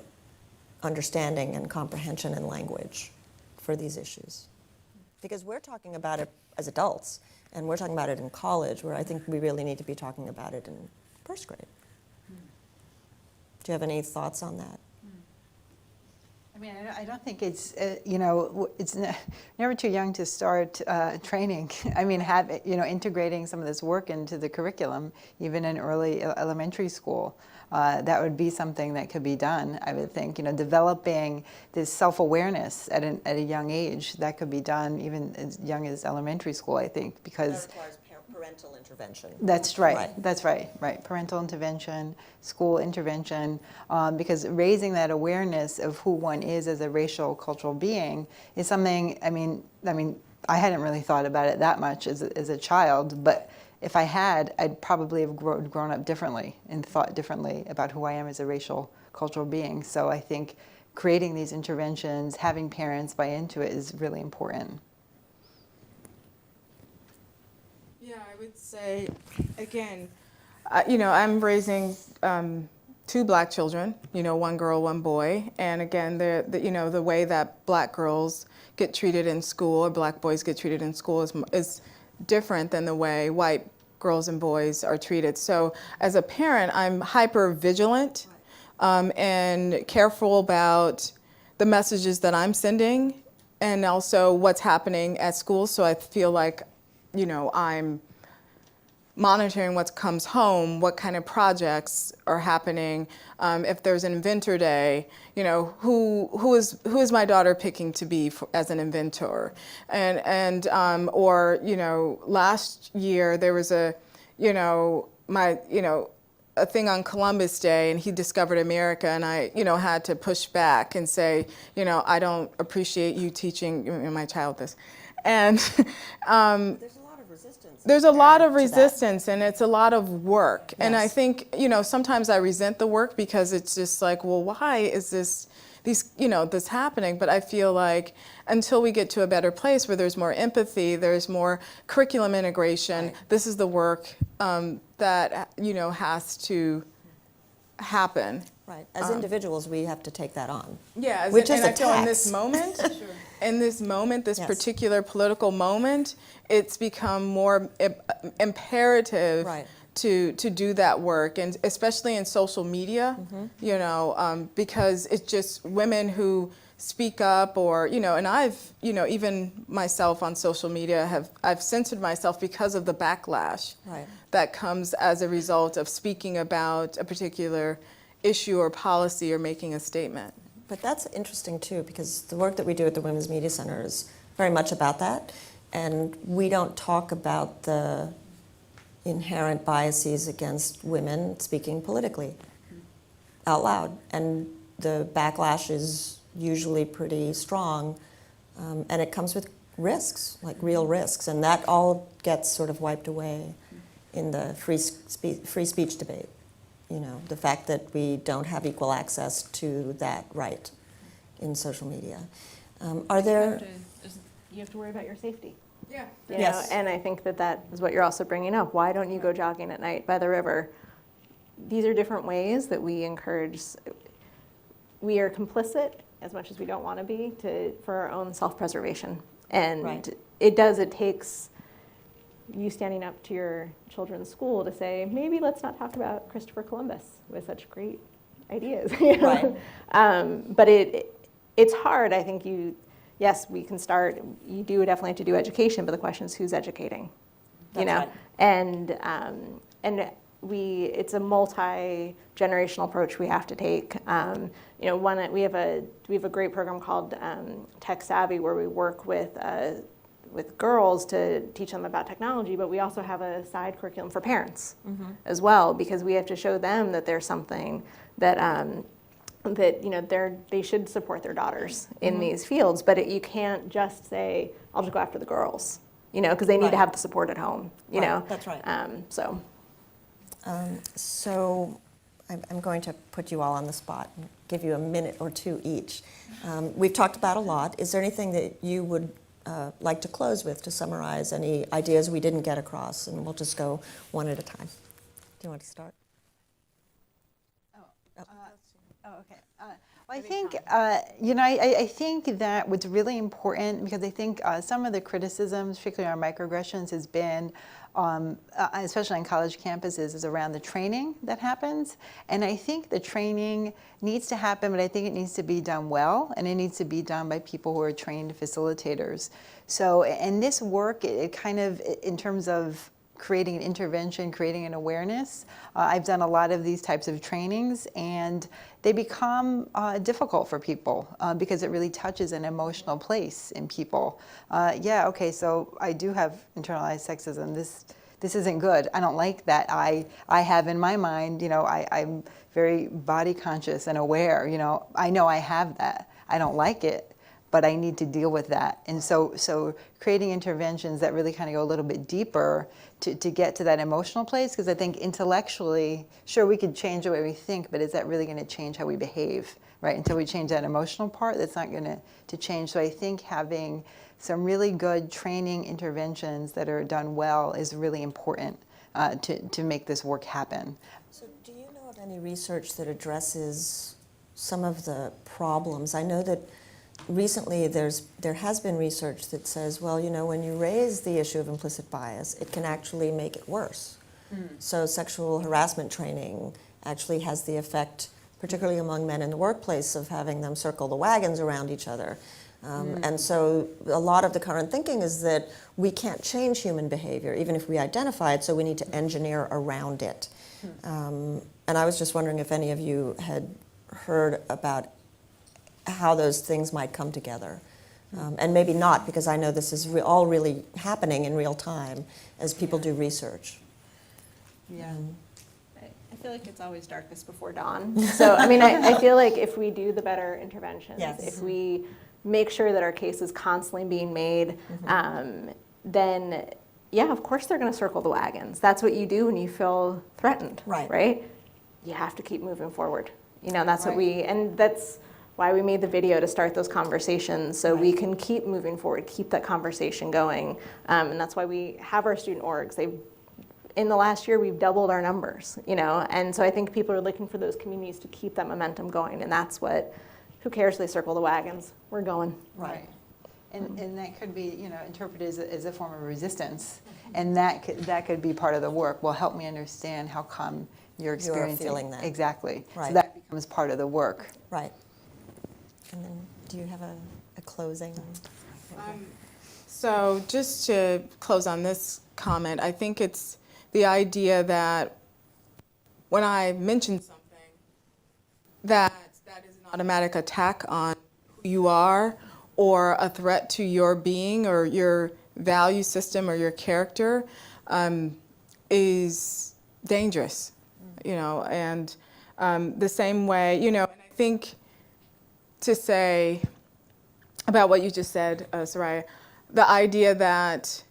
understanding and comprehension and language for these issues. Because we're talking about it as adults, and we're talking about it in college, where I think we really need to be talking about it in first grade. Do you have any thoughts on that? I mean, I don't think it's, you know, it's never too young to start training. I mean, integrating some of this work into the curriculum, even in early elementary school. That would be something that could be done, I would think. You know, developing this self-awareness at a young age, that could be done even as young as elementary school, I think, because... That requires parental intervention. That's right. That's right. Right. Parental intervention, school intervention, because raising that awareness of who one is as a racial, cultural being is something. I mean, I hadn't really thought about it that much as a child, but if I had, I'd probably have grown up differently and thought differently about who I am as a racial, cultural being. So I think creating these interventions, having parents buy into it, is really important. Yeah, I would say, again, you know, I'm raising 2 black children, you know, 1 girl, 1 boy. And again, you know, the way that black girls get treated in school or black boys get treated in school is different than the way white girls and boys are treated. So as a parent, I'm hyper vigilant and careful about the messages that I'm sending and also what's happening at school. So I feel like, you know, I'm monitoring what comes home, what kind of projects are happening. If there's an inventor day, you know, who is my daughter picking to be as an inventor, or you know, last year there was a thing on Columbus Day, and he discovered America, and I, you know, had to push back and say, you know, I don't appreciate you teaching my child this, and there's a lot of resistance and it's a lot of work. Yes. And I think, you know, sometimes I resent the work because it's just like, well, why is this happening? But I feel like until we get to a better place where there's more empathy, there's more curriculum integration, right. This is the work that, you know, has to happen. Right. As individuals, we have to take that on. Yeah. Which is a tax. In this moment, in this moment, this particular political moment, it's become more imperative to do that work, and especially in social media, you know, because it's just women who speak up, or, you know, and I've, you know, even myself on social media I've censored myself because of the backlash that comes as a result of speaking about a particular issue or policy or making a statement. But that's interesting too, because the work that we do at the Women's Media Center is very much about that, and we don't talk about the inherent biases against women speaking politically out loud, and the backlash is usually pretty strong, and it comes with risks, like real risks, and that all gets sort of wiped away in the free speech debate. You know, the fact that we don't have equal access to that right in social media. Are there... You have to worry about your safety. Yeah. You know, and I think that is what you're also bringing up. Why don't you go jogging at night by the river? These are different ways that we encourage. We are complicit, as much as we don't want to be, for our own self-preservation. And it takes you standing up to your children's school to say, maybe let's not talk about Christopher Columbus with such great ideas. You know? But it's hard. I think yes, we can start. You do definitely have to do education, but the question is who's educating, you know? And it's a multi-generational approach we have to take. You know, we have a great program called Tech Savvy, where we work with girls to teach them about technology, but we also have a side curriculum for parents as well, because we have to show them that there's something that you know, they should support their daughters in these fields, but you can't just say, I'll just go after the girls, you know, because they need to have the support at home, you know. That's right. So I'm going to put you all on the spot and give you a minute or two each. We've talked about a lot. Is there anything that you would like to close with, to summarize any ideas we didn't get across? And we'll just go one at a time. Do you want to start? Okay. I think, I think that what's really important, because I think some of the criticisms, particularly on microaggressions, has been, especially on college campuses, is around the training that happens. And I think the training needs to happen, but I think it needs to be done well, and it needs to be done by people who are trained facilitators. So, and this work, it kind of, in terms of creating an intervention, creating an awareness. I've done a lot of these types of trainings, and they become difficult for people because it really touches an emotional place in people. Yeah, okay, so I do have internalized sexism. This isn't good. I don't like that. I have in my mind, I'm very body conscious and aware. I know I have that. I don't like it, but I need to deal with that. And so creating interventions that really kind of go a little bit deeper to get to that emotional place, because I think intellectually, sure, we could change the way we think, but is that really going to change how we behave, right? Until we change that emotional part, that's not going to change. So I think having some really good training interventions that are done well is really important to make this work happen. So do you know of any research that addresses some of the problems? I know that recently there has been research that says, well, when you raise the issue of implicit bias, it can actually make it worse. So sexual harassment training actually has the effect, particularly among men in the workplace, of having them circle the wagons around each other. And so a lot of the current thinking is that we can't change human behavior, even if we identify it, so we need to engineer around it. And I was just wondering if any of you had heard about how those things might come together. And maybe not, because I know this is all really happening in real time as people do research. Yeah. I feel like it's always darkest before dawn. So, I feel like if we do the better interventions, Yes. if we make sure that our case is constantly being made, then, yeah, of course they're going to circle the wagons. That's what you do when you feel threatened, right? You have to keep moving forward. That's what and that's why we made the video, to start those conversations, so we can keep moving forward, keep that conversation going. And that's why we have our student orgs. In the last year, we've doubled our numbers, and so I think people are looking for those communities to keep that momentum going, and that's what, who cares if they circle the wagons? We're going. Right. And that could be, interpreted as a form of resistance, and that could be part of the work. Well, help me understand how come you're experiencing feeling that. Exactly. Right. So that becomes part of the work. Right. And then, do you have a closing? So just to close on this comment, I think it's the idea that when I mention something, that is an automatic attack on who you are, or a threat to your being or your value system or your character, is dangerous, and the same way, and I think, to say about what you just said, Soraya, the idea that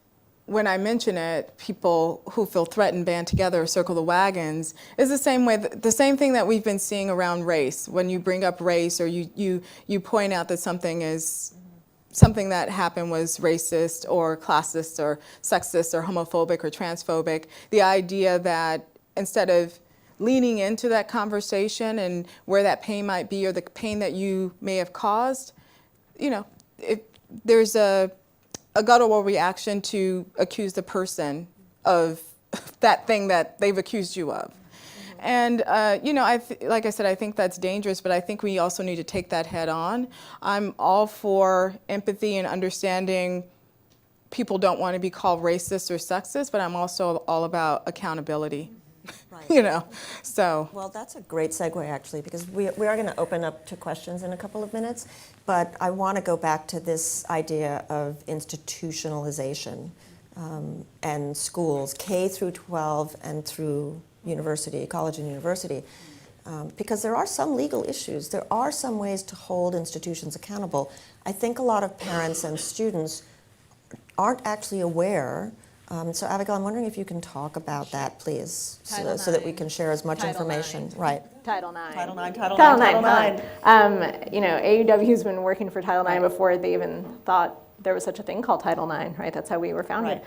when I mention it, people who feel threatened band together or circle the wagons is the same way, the same thing that we've been seeing around race. When you bring up race, or you point out that something that happened was racist or classist or sexist or homophobic or transphobic, the idea that instead of leaning into that conversation and where that pain might be, or the pain that you may have caused, there's a guttural reaction to accuse the person of that thing that they've accused you of. And, like I said, I think that's dangerous, but I think we also need to take that head on. I'm all for empathy and understanding people don't want to be called racist or sexist, but I'm also all about accountability. Right. So. Well, that's a great segue, actually, because we are going to open up to questions in a couple of minutes, but I want to go back to this idea of institutionalization and schools, K through 12 and through university, college and university, because there are some legal issues. There are some ways to hold institutions accountable. I think a lot of parents and students aren't actually aware So Abigail, I'm wondering if you can talk about that, please, Title so that we IX. can share as much Title information. IX. Right. Title IX. Title IX, Title Title IX, IX. Title IX. You know, AAUW's been working for Title IX before they even thought there was such a thing called Title IX, right? That's how we were founded.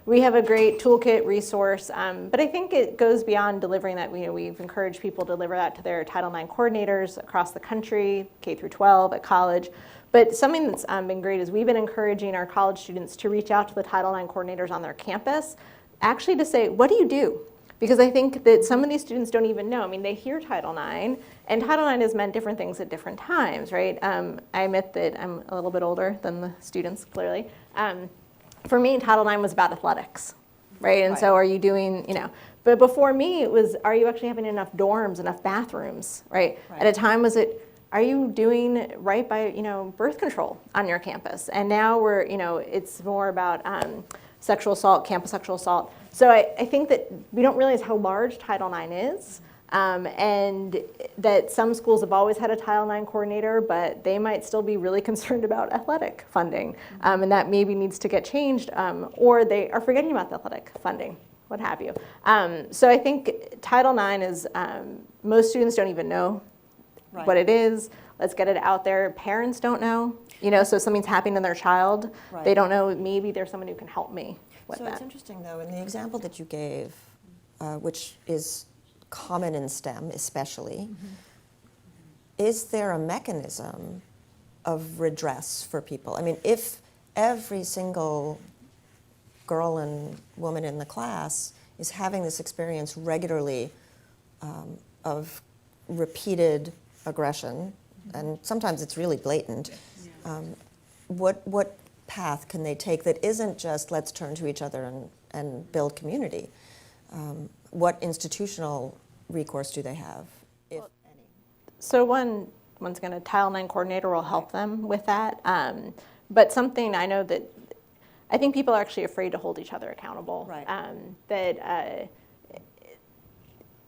We have a great toolkit resource, but I think it goes beyond delivering that. We've encouraged people to deliver that to their Title IX coordinators across the country, K through 12, at college. But something that's been great is we've been encouraging our college students to reach out to the Title IX coordinators on their campus, actually to say, what do you do? Because I think that some of these students don't even know. I mean, they hear Title IX, and Title IX has meant different things at different times, right? I admit that I'm a little bit older than the students, clearly. For me, Title IX was about athletics, right? And so are you doing, but before me, it was, are you actually having enough dorms, enough bathrooms, right? At a time, was it, are you doing right by, birth control on your campus? And now we're, it's more about sexual assault, campus sexual assault. So I think that we don't realize how large Title IX is, and that some schools have always had a Title IX coordinator, but they might still be really concerned about athletic funding, and that maybe needs to get changed, or they are forgetting about the athletic funding, what have you. So I think Title IX is, most students don't even know what it is. Let's get it out there. Parents don't know, so if something's happening to their child, they don't know, maybe there's someone who can help me with So that. it's interesting, though, in the example that you gave, which is common in STEM especially, is there a mechanism of redress for people? I mean, if every single girl and woman in the class is having this experience regularly of repeated aggression, and sometimes it's really blatant, what path can they take that isn't just let's turn to each other and build community? What institutional recourse do they have, if any? So once again, a Title IX coordinator will help them with that. But something I know that I think people are actually afraid to hold each other accountable. Right.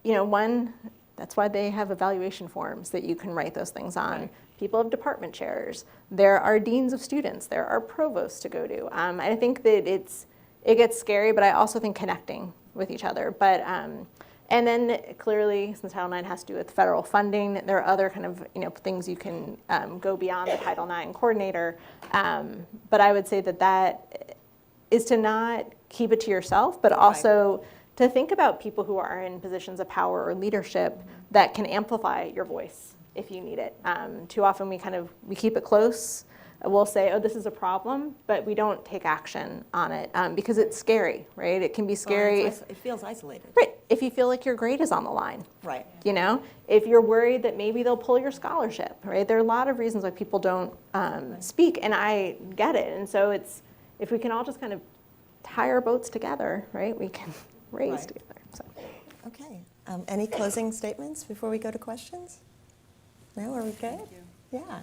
One, that's why they have evaluation forms that you can write those things on. Right. People have department chairs. There are deans of students. There are provosts to go to. I think that it gets scary, but I also think connecting with each other. But and then clearly, since Title IX has to do with federal funding, there are other kind of things you can go beyond the Title IX coordinator. But I would say that is to not keep it to yourself, but also to think about people who are in positions of power or leadership that can amplify your voice if you need it. Too often we keep it close. We'll say, oh, this is a problem, but we don't take action on it because it's scary, right? It can be scary. Well, it feels isolated. Right, if you feel like your grade is on the line. Right. If you're worried that maybe they'll pull your scholarship, right? There are a lot of reasons why people don't speak, and I get it. And so if we can all just kind of tie our boats together, right, we can raise together. So. Okay. Any closing statements before we go to questions? No, are we good? Yeah.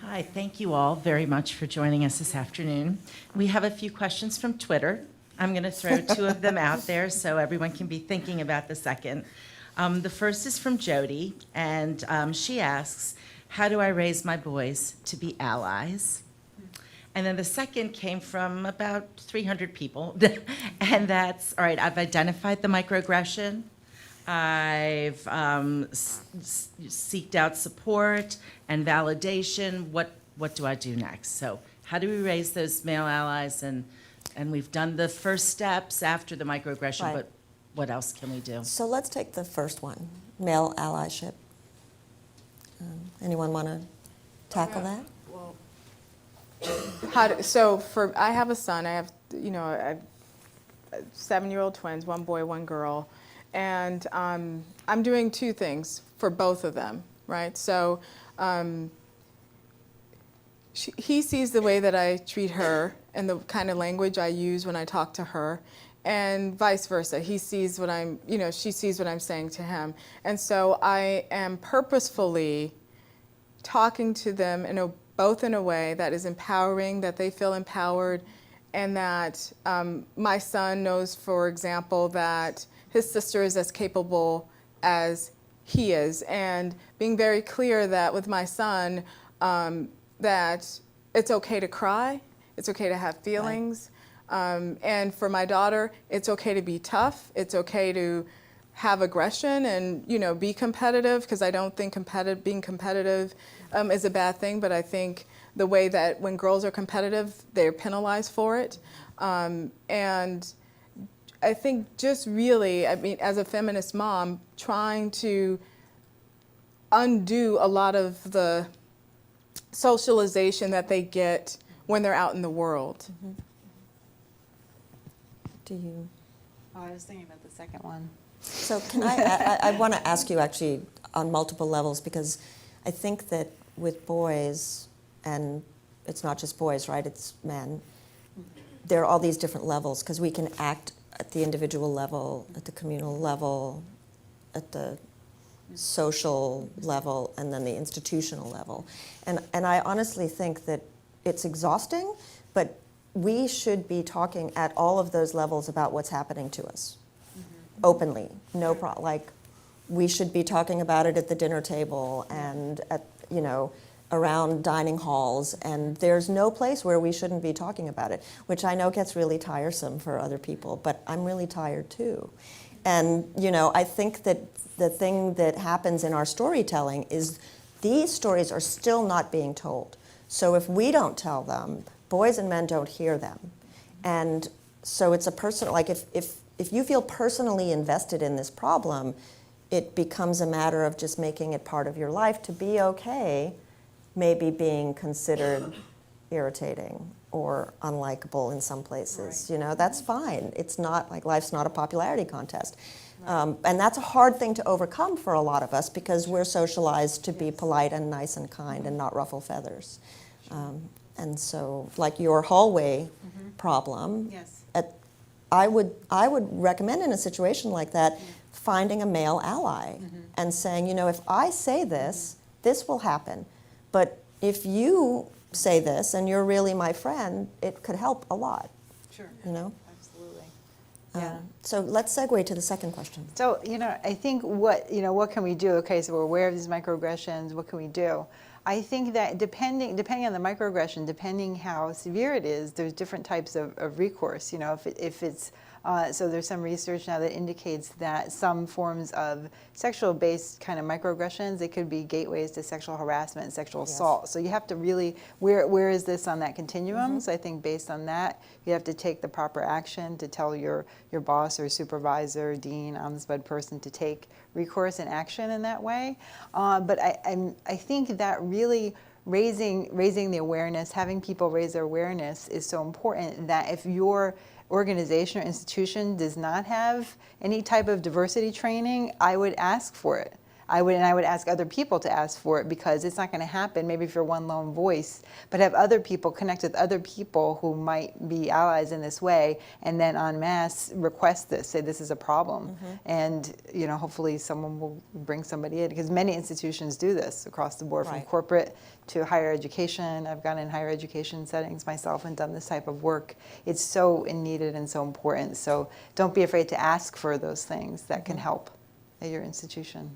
Hi, thank you all very much for joining us this afternoon. We have a few questions from Twitter. I'm going to throw two of them out there so everyone can be thinking about the second. The first is from Jody, and she asks, how do I raise my boys to be allies? And then the second came from about 300 people, and that's, all right, I've identified the microaggression. I've seeked out support and validation. What do I do next? So how do we raise those male allies? And we've done the first steps after the microaggression, but what else can we do? So let's take the first one, male allyship. Anyone want to tackle that? Well, I have a son. I have, I have 7-year-old twins, one boy, one girl. And I'm doing two things for both of them, right? So he sees the way that I treat her and the kind of language I use when I talk to her, and vice versa. He sees what she sees what I'm saying to him. And so I am purposefully talking to them both in a way that is empowering, that they feel empowered, and that my son knows, for example, that his sister is as capable as he is, and being very clear that with my son, that it's okay to cry, it's okay to have feelings, And for my daughter, it's okay to be tough. It's okay to have aggression and, you know, be competitive, because I don't think being competitive is a bad thing, but I think the way that when girls are competitive, they're penalized for it. And I think just really, I mean, as a feminist mom, trying to undo a lot of the socialization that they get when they're out in the world. Do you? Oh, I was thinking about the second one. So can I want to ask you actually on multiple levels, because I think that with boys, and it's not just boys, right, it's men, there are all these different levels, because we can act at the individual level, at the communal level, at the social level, and then the institutional level. And I honestly think that it's exhausting, but we should be talking at all of those levels about what's happening to us. Openly, like we should be talking about it at the dinner table and at, you know, around dining halls, and there's no place where we shouldn't be talking about it, which I know gets really tiresome for other people, but I'm really tired too. And, you know, I think that the thing that happens in our storytelling is these stories are still not being told. So if we don't tell them, boys and men don't hear them. And so it's a personal, like if you feel personally invested in this problem, it becomes a matter of just making it part of your life to be okay, maybe being considered irritating or unlikable in some places. Right. You know, that's fine. It's not like life's not a popularity contest. Right. And that's a hard thing to overcome for a lot of us, because we're socialized to be polite and nice and kind and not ruffle feathers. And so, like your hallway problem, Yes. I would recommend in a situation like that, finding a male ally and saying, you know, if I say this, this will happen. But if you say this and you're really my friend, it could help a lot. Sure. You know? Absolutely. Yeah. So let's segue to the second question. So, you know, I think what can we do? Okay, so we're aware of these microaggressions. What can we do? I think that depending on the microaggression, depending how severe it is, there's different types of recourse. You know, if it's so there's some research now that indicates that some forms of sexual-based kind of microaggressions, they could be gateways to sexual harassment and sexual assault. So you have to really, where is this on that continuum? So I think based on that, you have to take the proper action to tell your boss or supervisor, dean, ombudsman person to take recourse and action in that way. But I think that really raising the awareness, having people raise their awareness is so important, that if your organization or institution does not have any type of diversity training, I would ask for it. I would ask other people to ask for it, because it's not going to happen maybe if you're one lone voice, but have other people connect with other people who might be allies in this way, and then en masse request this, say this is a problem. And, you know, hopefully someone will bring somebody in, because many institutions do this across the board, from corporate to higher education. I've gone in higher education settings myself and done this type of work. It's so needed and so important. So don't be afraid to ask for those things that can help at your institution.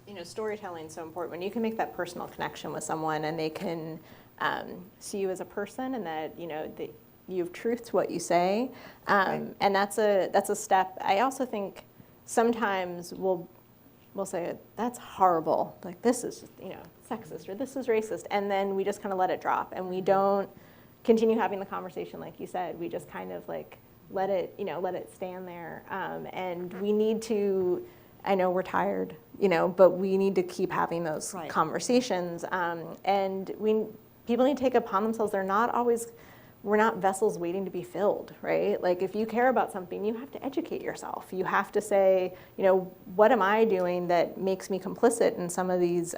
You know, storytelling is so important. When you can make that personal connection with someone, and they can see you as a person, and that, you know, that you have truth to what you say, and that's a step. I also think sometimes we'll say, that's horrible, like this is, you know, sexist, or this is racist, and then we just kind of let it drop, and we don't continue having the conversation like you said. We just kind of like let it stand there, and we need to, I know we're tired, you know, but we need to keep having those conversations. And people need to take it upon themselves. We're not vessels waiting to be filled, right? Like, if you care about something, you have to educate yourself. You have to say, you know, what am I doing that makes me complicit in some of these,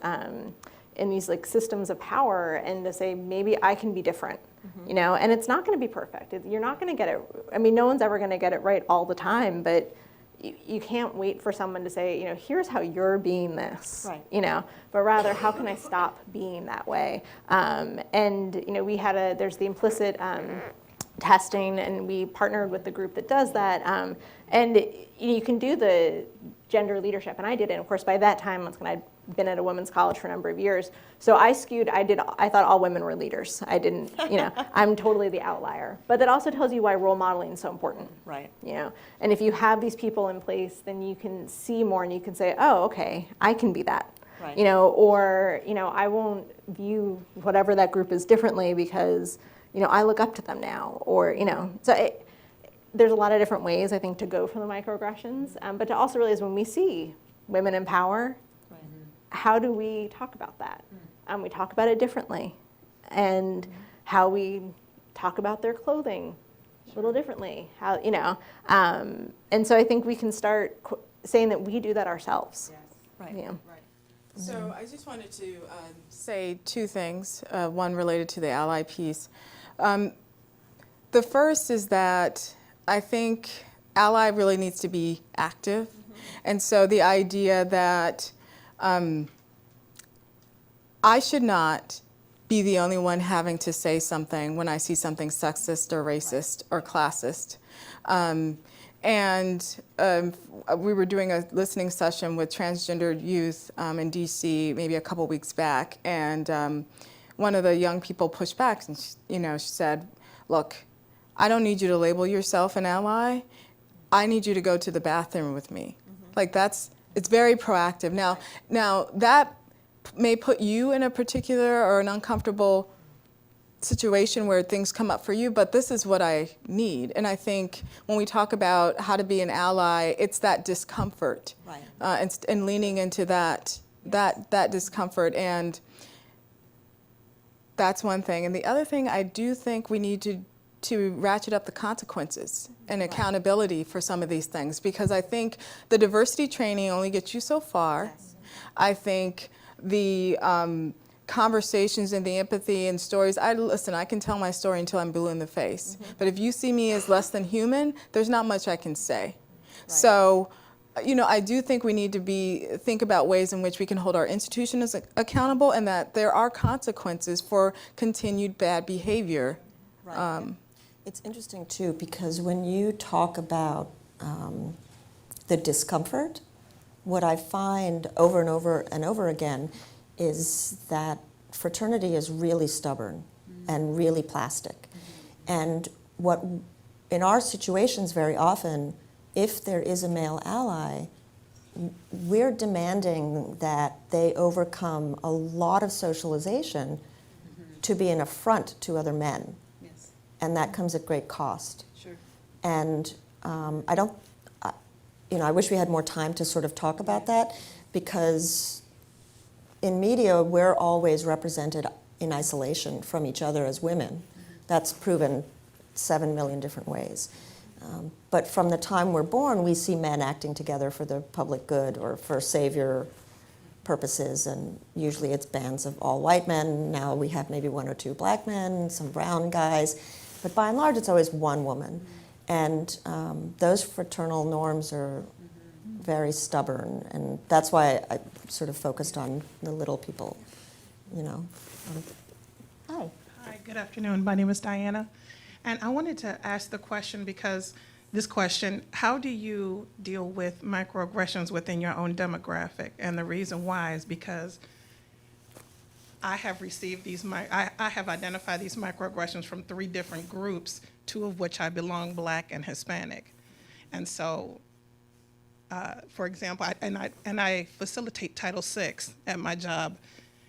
in these like systems of power, and to say, maybe I can be different, you know? And it's not gonna be perfect. You're not gonna get it, I mean, no one's ever gonna get it right all the time, but you can't wait for someone to say, you know, here's how you're being this, you know, but rather, how can I stop being that way? And, you know, there's the implicit testing, and we partnered with the group that does that. And you can do the gender leadership, and I did it. Of course, by that time, been at a women's college for a number of years. So I thought all women were leaders. I didn't, I'm totally the outlier. But that also tells you why role modeling is so important. Right. And if you have these people in place, then you can see more and you can say, oh, okay, I can be that. Right. Or, I won't view whatever that group is differently because, I look up to them now. Or, there's a lot of different ways, I think, to go for the microaggressions. But to also realize when we see women in power, how do we talk about that? We talk about it differently. And how we talk about their clothing a little differently. And so I think we can start saying that we do that ourselves. Yes. Right. So I just wanted to say two things, one related to the ally piece. The first is that I think ally really needs to be active. And so the idea that I should not be the only one having to say something when I see something sexist or racist or classist. We were doing a listening session with transgendered youth in DC maybe a couple weeks back, and one of the young people pushed back and she said, look, I don't need you to label yourself an ally. I need you to go to the bathroom with me. It's very proactive. Now that may put you in a particular or an uncomfortable situation where things come up for you, but this is what I need. And I think when we talk about how to be an ally, it's that discomfort, Right. and leaning into that discomfort. And that's one thing. And the other thing, I do think we need to ratchet up the consequences and accountability for some of these things, because I think the diversity training only gets you so far. Yes. I think the conversations and the empathy and stories, I can tell my story until I'm blue in the face. But if you see me as less than human, there's not much I can say. So, I do think we need to think about ways in which we can hold our institutions accountable, and that there are consequences for continued bad behavior. Right. It's interesting, too, because when you talk about the discomfort, what I find over and over and over again is that fraternity is really stubborn and really plastic. And what in our situations very often, if there is a male ally, we're demanding that they overcome a lot of socialization to be an affront to other men. Yes. And that comes at great cost. Sure. And I wish we had more time to sort of talk about that, because in media, we're always represented in isolation from each other as women. That's proven 7 million different ways. But from the time we're born, we see men acting together for the public good or for savior purposes, and usually it's bands of all white men. Now we have maybe 1 or 2 black men, some brown guys, but by and large, it's always one woman. And those fraternal norms are very stubborn, and that's why I sort of focused on the little people, Hi. Hi, good afternoon. My name is Diana, and I wanted to ask the question because this question, how do you deal with microaggressions within your own demographic? And the reason why is because I have received I have identified these microaggressions from 3 different groups, 2 of which I belong, Black and Hispanic. And so, for example, I facilitate Title VI at my job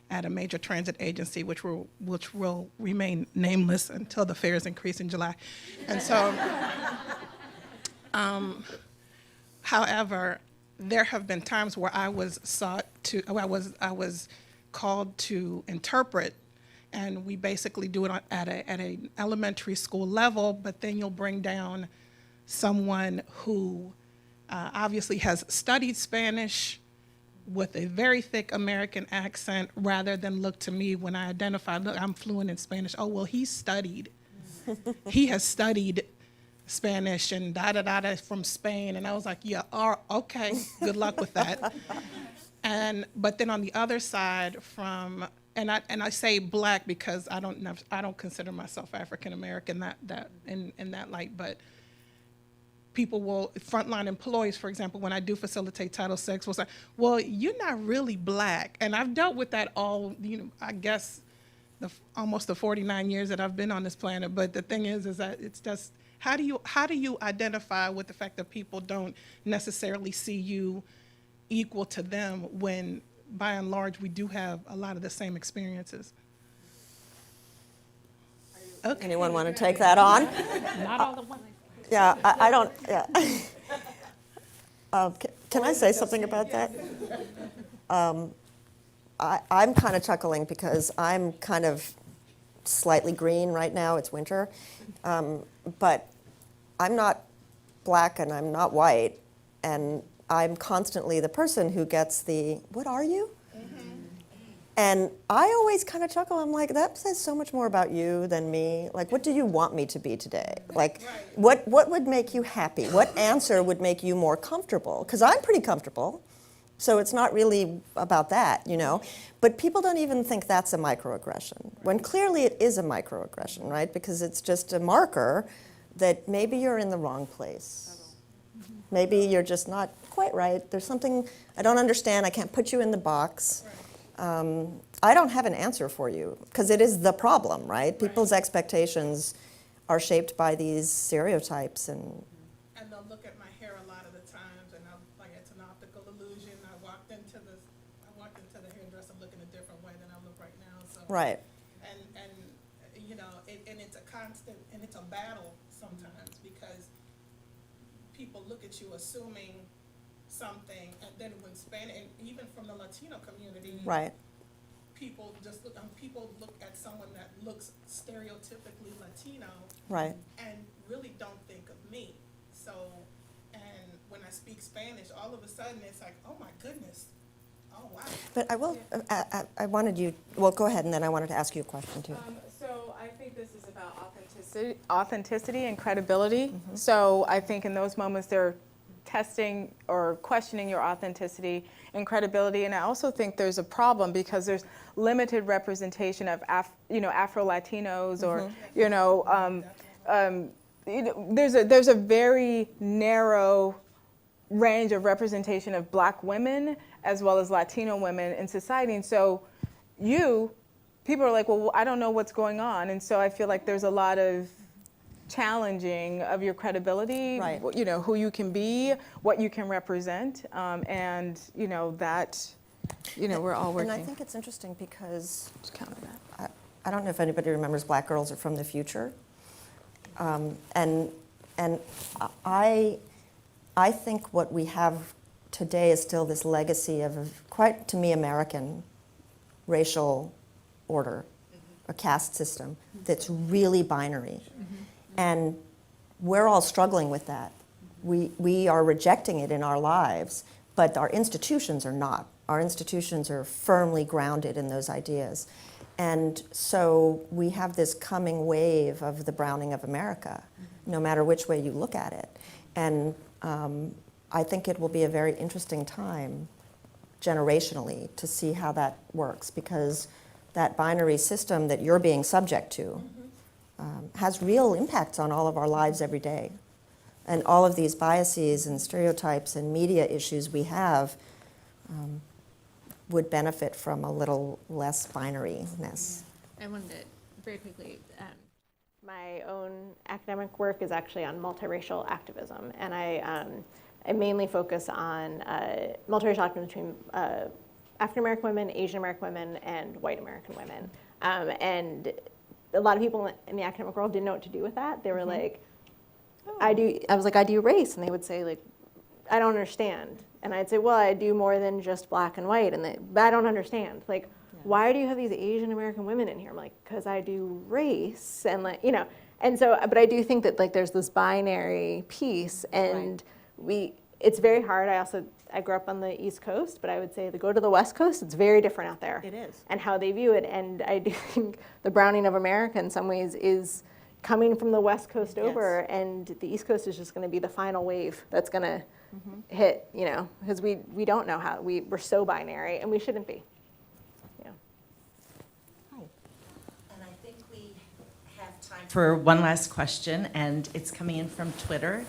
at a major transit agency, which will remain nameless until the fares increase in July. And so, however, there have been times where I was called to interpret, and we basically do it at an elementary school level, but then you'll bring down someone who obviously has studied Spanish with a very thick American accent, rather than look to me when I identify, look, I'm fluent in Spanish. Oh, well, he has studied Spanish and da-da-da-da from Spain. And I was like, yeah, okay, good luck with that. But then on the other side and I say Black because I don't consider myself African American in that light, but people will, frontline employees, for example, when I do facilitate Title VI, will say, well, you're not really Black. And I've dealt with that all, I guess, almost the 49 years that I've been on this planet. But the thing is that it's just, how do you identify with the fact that people don't necessarily see you equal to them when, by and large, we do have a lot of the same experiences? Okay. Anyone want to take that on? Not all at once. Yeah, I don't, yeah. Can I say something about that? I'm kind of chuckling because I'm kind of slightly green right now. It's winter. But I'm not Black and I'm not white. And I'm constantly the person who gets the, what are you? And I always kind of chuckle. I'm like, that says so much more about you than me. Like, what do you want me to be today? Like, what would make you happy? What answer would make you more comfortable? Because I'm pretty comfortable. So it's not really about that, But people don't even think that's a microaggression, when clearly it is a microaggression, right? Because it's just a marker that maybe you're in the wrong place. Maybe you're just not quite right. There's something I don't understand. I can't put you in the box. I don't have an answer for you, because it is the problem, right? People's expectations are shaped by these stereotypes. And they'll look at my hair a lot of the times, and it's an optical illusion. I walked into the hairdresser looking a different way than I look right now. So. Right. And it's a constant, and it's a battle sometimes, because people look at you assuming something, and then when and even from the Latino community, right. People look at someone that looks stereotypically Latino, right, and really don't think of me. So, and when I speak Spanish, all of a sudden it's like, oh my goodness, oh wow. But I will. I wanted you. Well, go ahead, and then I wanted to ask you a question too. So I think this is about authenticity and credibility. So I think in those moments they're testing or questioning your authenticity and credibility. And I also think there's a problem because there's limited representation of Afro-Latinos or, there's a very narrow range of representation of Black women as well as Latino women in society. And so people are like, well, I don't know what's going on. And so I feel like there's a lot of challenging of your credibility, right. Who you can be, what you can represent, and that, we're all working. And I think it's interesting because I don't know if anybody remembers Black Girls Are from the Future, and I think what we have today is still this legacy of a quite, to me, American racial order, a caste system that's really binary. And we're all struggling with that. We are rejecting it in our lives, but our institutions are not. Our institutions are firmly grounded in those ideas. And so we have this coming wave of the browning of America, no matter which way you look at it. And I think it will be a very interesting time, generationally, to see how that works, because that binary system that you're being subject to has real impacts on all of our lives every day. And all of these biases and stereotypes and media issues we have would benefit from a little less binariness. I wanted to very quickly, my own academic work is actually on multiracial activism, and I mainly focus on multiracial activism between African American women, Asian American women, and white American women. And a lot of people in the academic world didn't know what to do with that. They were like, I was like, I do race. And they would say, like, I don't understand. And I'd say, well, I do more than just black and white. But I don't understand. Like, why do you have these Asian American women in here? I'm like, because I do race. And and so, but I do think that like there's this binary piece, and it's very hard. I grew up on the East Coast, but I would say to go to the West Coast, it's very different out there. It is. And how they view it. And I do think the browning of America in some ways is coming from the West Coast over, and the East Coast is just going to be the final wave that's going to hit, because we don't know how, we're so binary, and we shouldn't be. And I think we have time for one last question, and it's coming in from Twitter.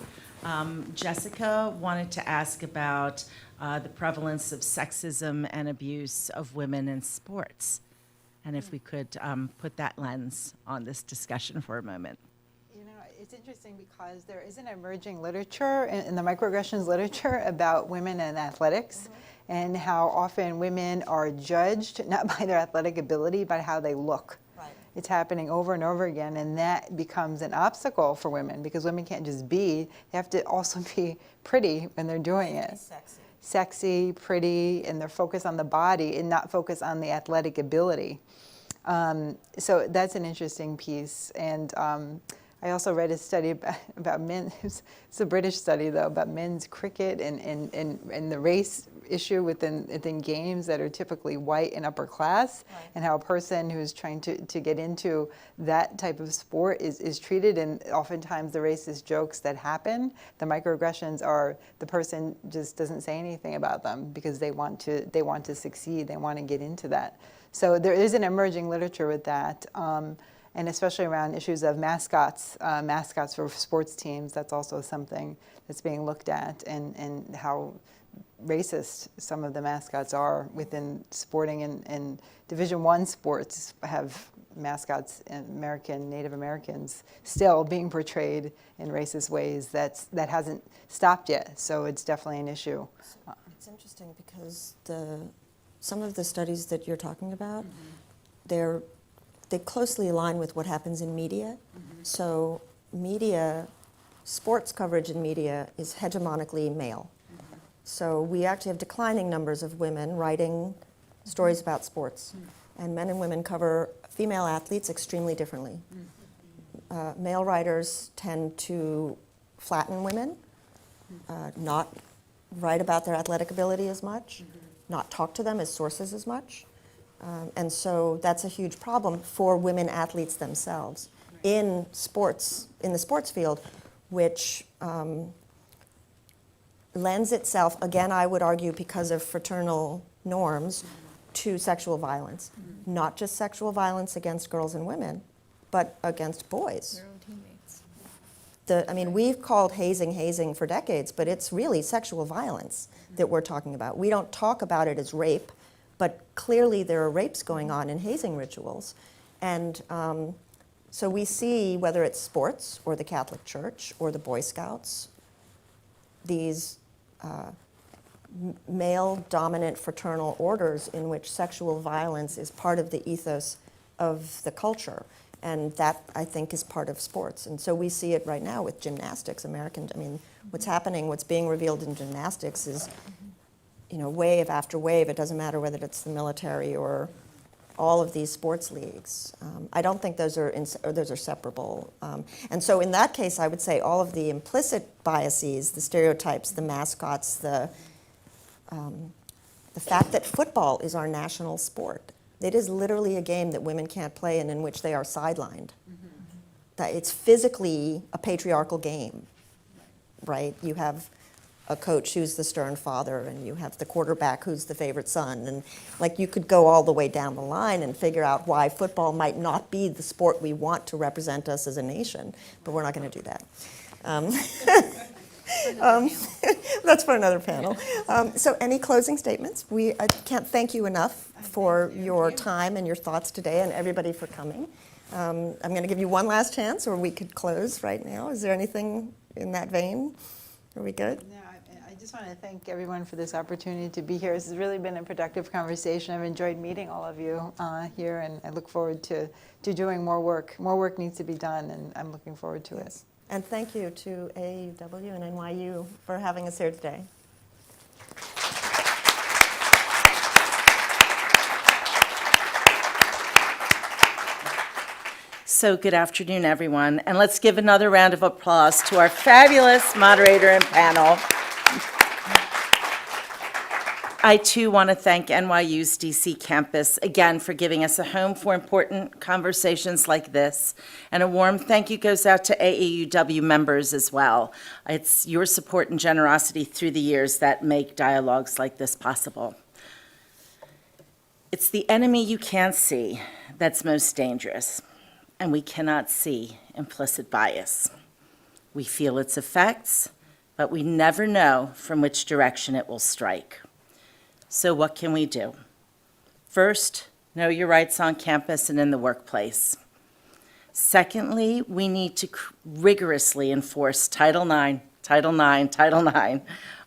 Jessica wanted to ask about the prevalence of sexism and abuse of women in sports, and if we could put that lens on this discussion for a moment. You know, it's interesting because there is an emerging literature in the microaggressions literature about women and athletics and how often women are judged not by their athletic ability, but how they look. Right. It's happening over and over again, and that becomes an obstacle for women because women can't just be, they have to also be pretty when they're doing it. Sexy. Sexy, pretty, and they're focused on the body and not focused on the athletic ability. So that's an interesting piece. And I also read a study about men, it's a British study though, about men's cricket and the race issue within games that are typically white and upper class, and how a person who's trying to get into that type of sport is treated, and oftentimes the racist jokes that happen, the microaggressions are the person just doesn't say anything about them because they want to succeed, they want to get into that. So there is an emerging literature with that. And especially around issues of mascots for sports teams, that's also something that's being looked at, and how racist some of the mascots are within sporting, and Division I sports have mascots, Native Americans, still being portrayed in racist ways. That hasn't stopped yet, so it's definitely an issue. It's interesting because some of the studies that you're talking about, they closely align with what happens in media. So sports coverage in media is hegemonically male. So we actually have declining numbers of women writing stories about sports. And men and women cover female athletes extremely differently. Male writers tend to flatten women, not write about their athletic ability as much, not talk to them as sources as much. And so that's a huge problem for women athletes themselves in sports, in the sports field, which lends itself, again, I would argue because of fraternal norms, to sexual violence. Not just sexual violence against girls and women, but against boys. Their own teammates. I mean, we've called hazing for decades, but it's really sexual violence that we're talking about. We don't talk about it as rape, but clearly there are rapes going on in hazing rituals. And so we see, whether it's sports or the Catholic Church or the Boy Scouts, these male-dominant fraternal orders in which sexual violence is part of the ethos of the culture. And that, I think, is part of sports. And so we see it right now with gymnastics. What's being revealed in gymnastics is, wave after wave. It doesn't matter whether it's the military or all of these sports leagues. I don't think those are separable. And so in that case, I would say all of the implicit biases, the stereotypes, the mascots, the fact that football is our national sport. It is literally a game that women can't play and in which they are sidelined. That it's physically a patriarchal game, right? You have a coach who's the stern father, and you have the quarterback who's the favorite son, and you could go all the way down the line and figure out why football might not be the sport we want to represent us as a nation, but we're not going to do that. That's for another panel. So any closing statements? I can't thank you enough for your time and your thoughts today, and everybody for coming. I'm going to give you one last chance, or we could close right now. Is there anything in that vein? Are we good? No, I just want to thank everyone for this opportunity to be here. This has really been a productive conversation. I've enjoyed meeting all of you here, and I look forward to doing more work. More work needs to be done, and I'm looking forward to it. And thank you to AAUW and NYU for having us here today. So good afternoon, everyone, and let's give another round of applause to our fabulous moderator and panel. I, too, want to thank NYU's DC campus again for giving us a home for important conversations like this, and a warm thank you goes out to AAUW members as well. It's your support and generosity through the years that make dialogues like this possible. It's the enemy you can't see that's most dangerous, and we cannot see implicit bias. We feel its effects, but we never know from which direction it will strike. So what can we do? First, know your rights on campus and in the workplace. Secondly, we need to rigorously enforce Title IX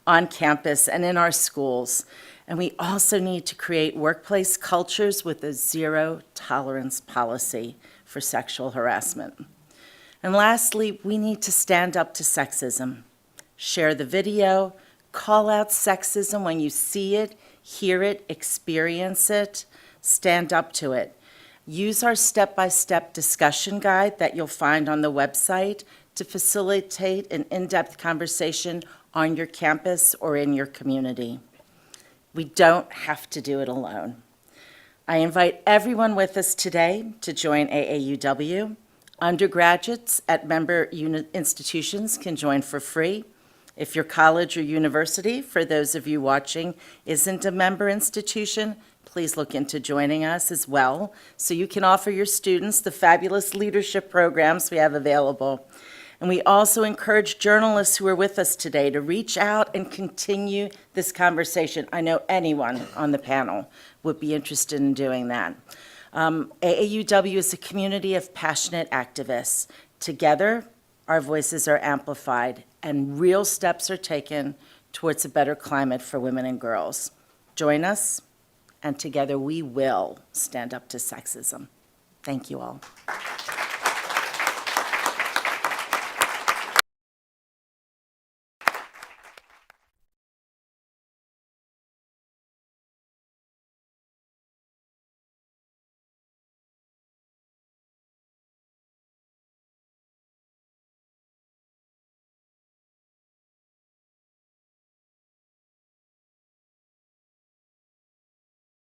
on campus and in our schools. And we also need to create workplace cultures with a zero-tolerance policy for sexual harassment. And lastly, we need to stand up to sexism. Share the video, call out sexism when you see it, hear it, experience it, stand up to it. Use our step-by-step discussion guide that you'll find on the website to facilitate an in-depth conversation on your campus or in your community. We don't have to do it alone. I invite everyone with us today to join AAUW. Undergraduates at member institutions can join for free. If your college or university, for those of you watching, isn't a member institution, please look into joining us as well, so you can offer your students the fabulous leadership programs we have available. And we also encourage journalists who are with us today to reach out and continue this conversation. I know anyone on the panel would be interested in doing that. AAUW is a community of passionate activists. Together, our voices are amplified and real steps are taken towards a better climate for women and girls. Join us, and together we will stand up to sexism. Thank you all.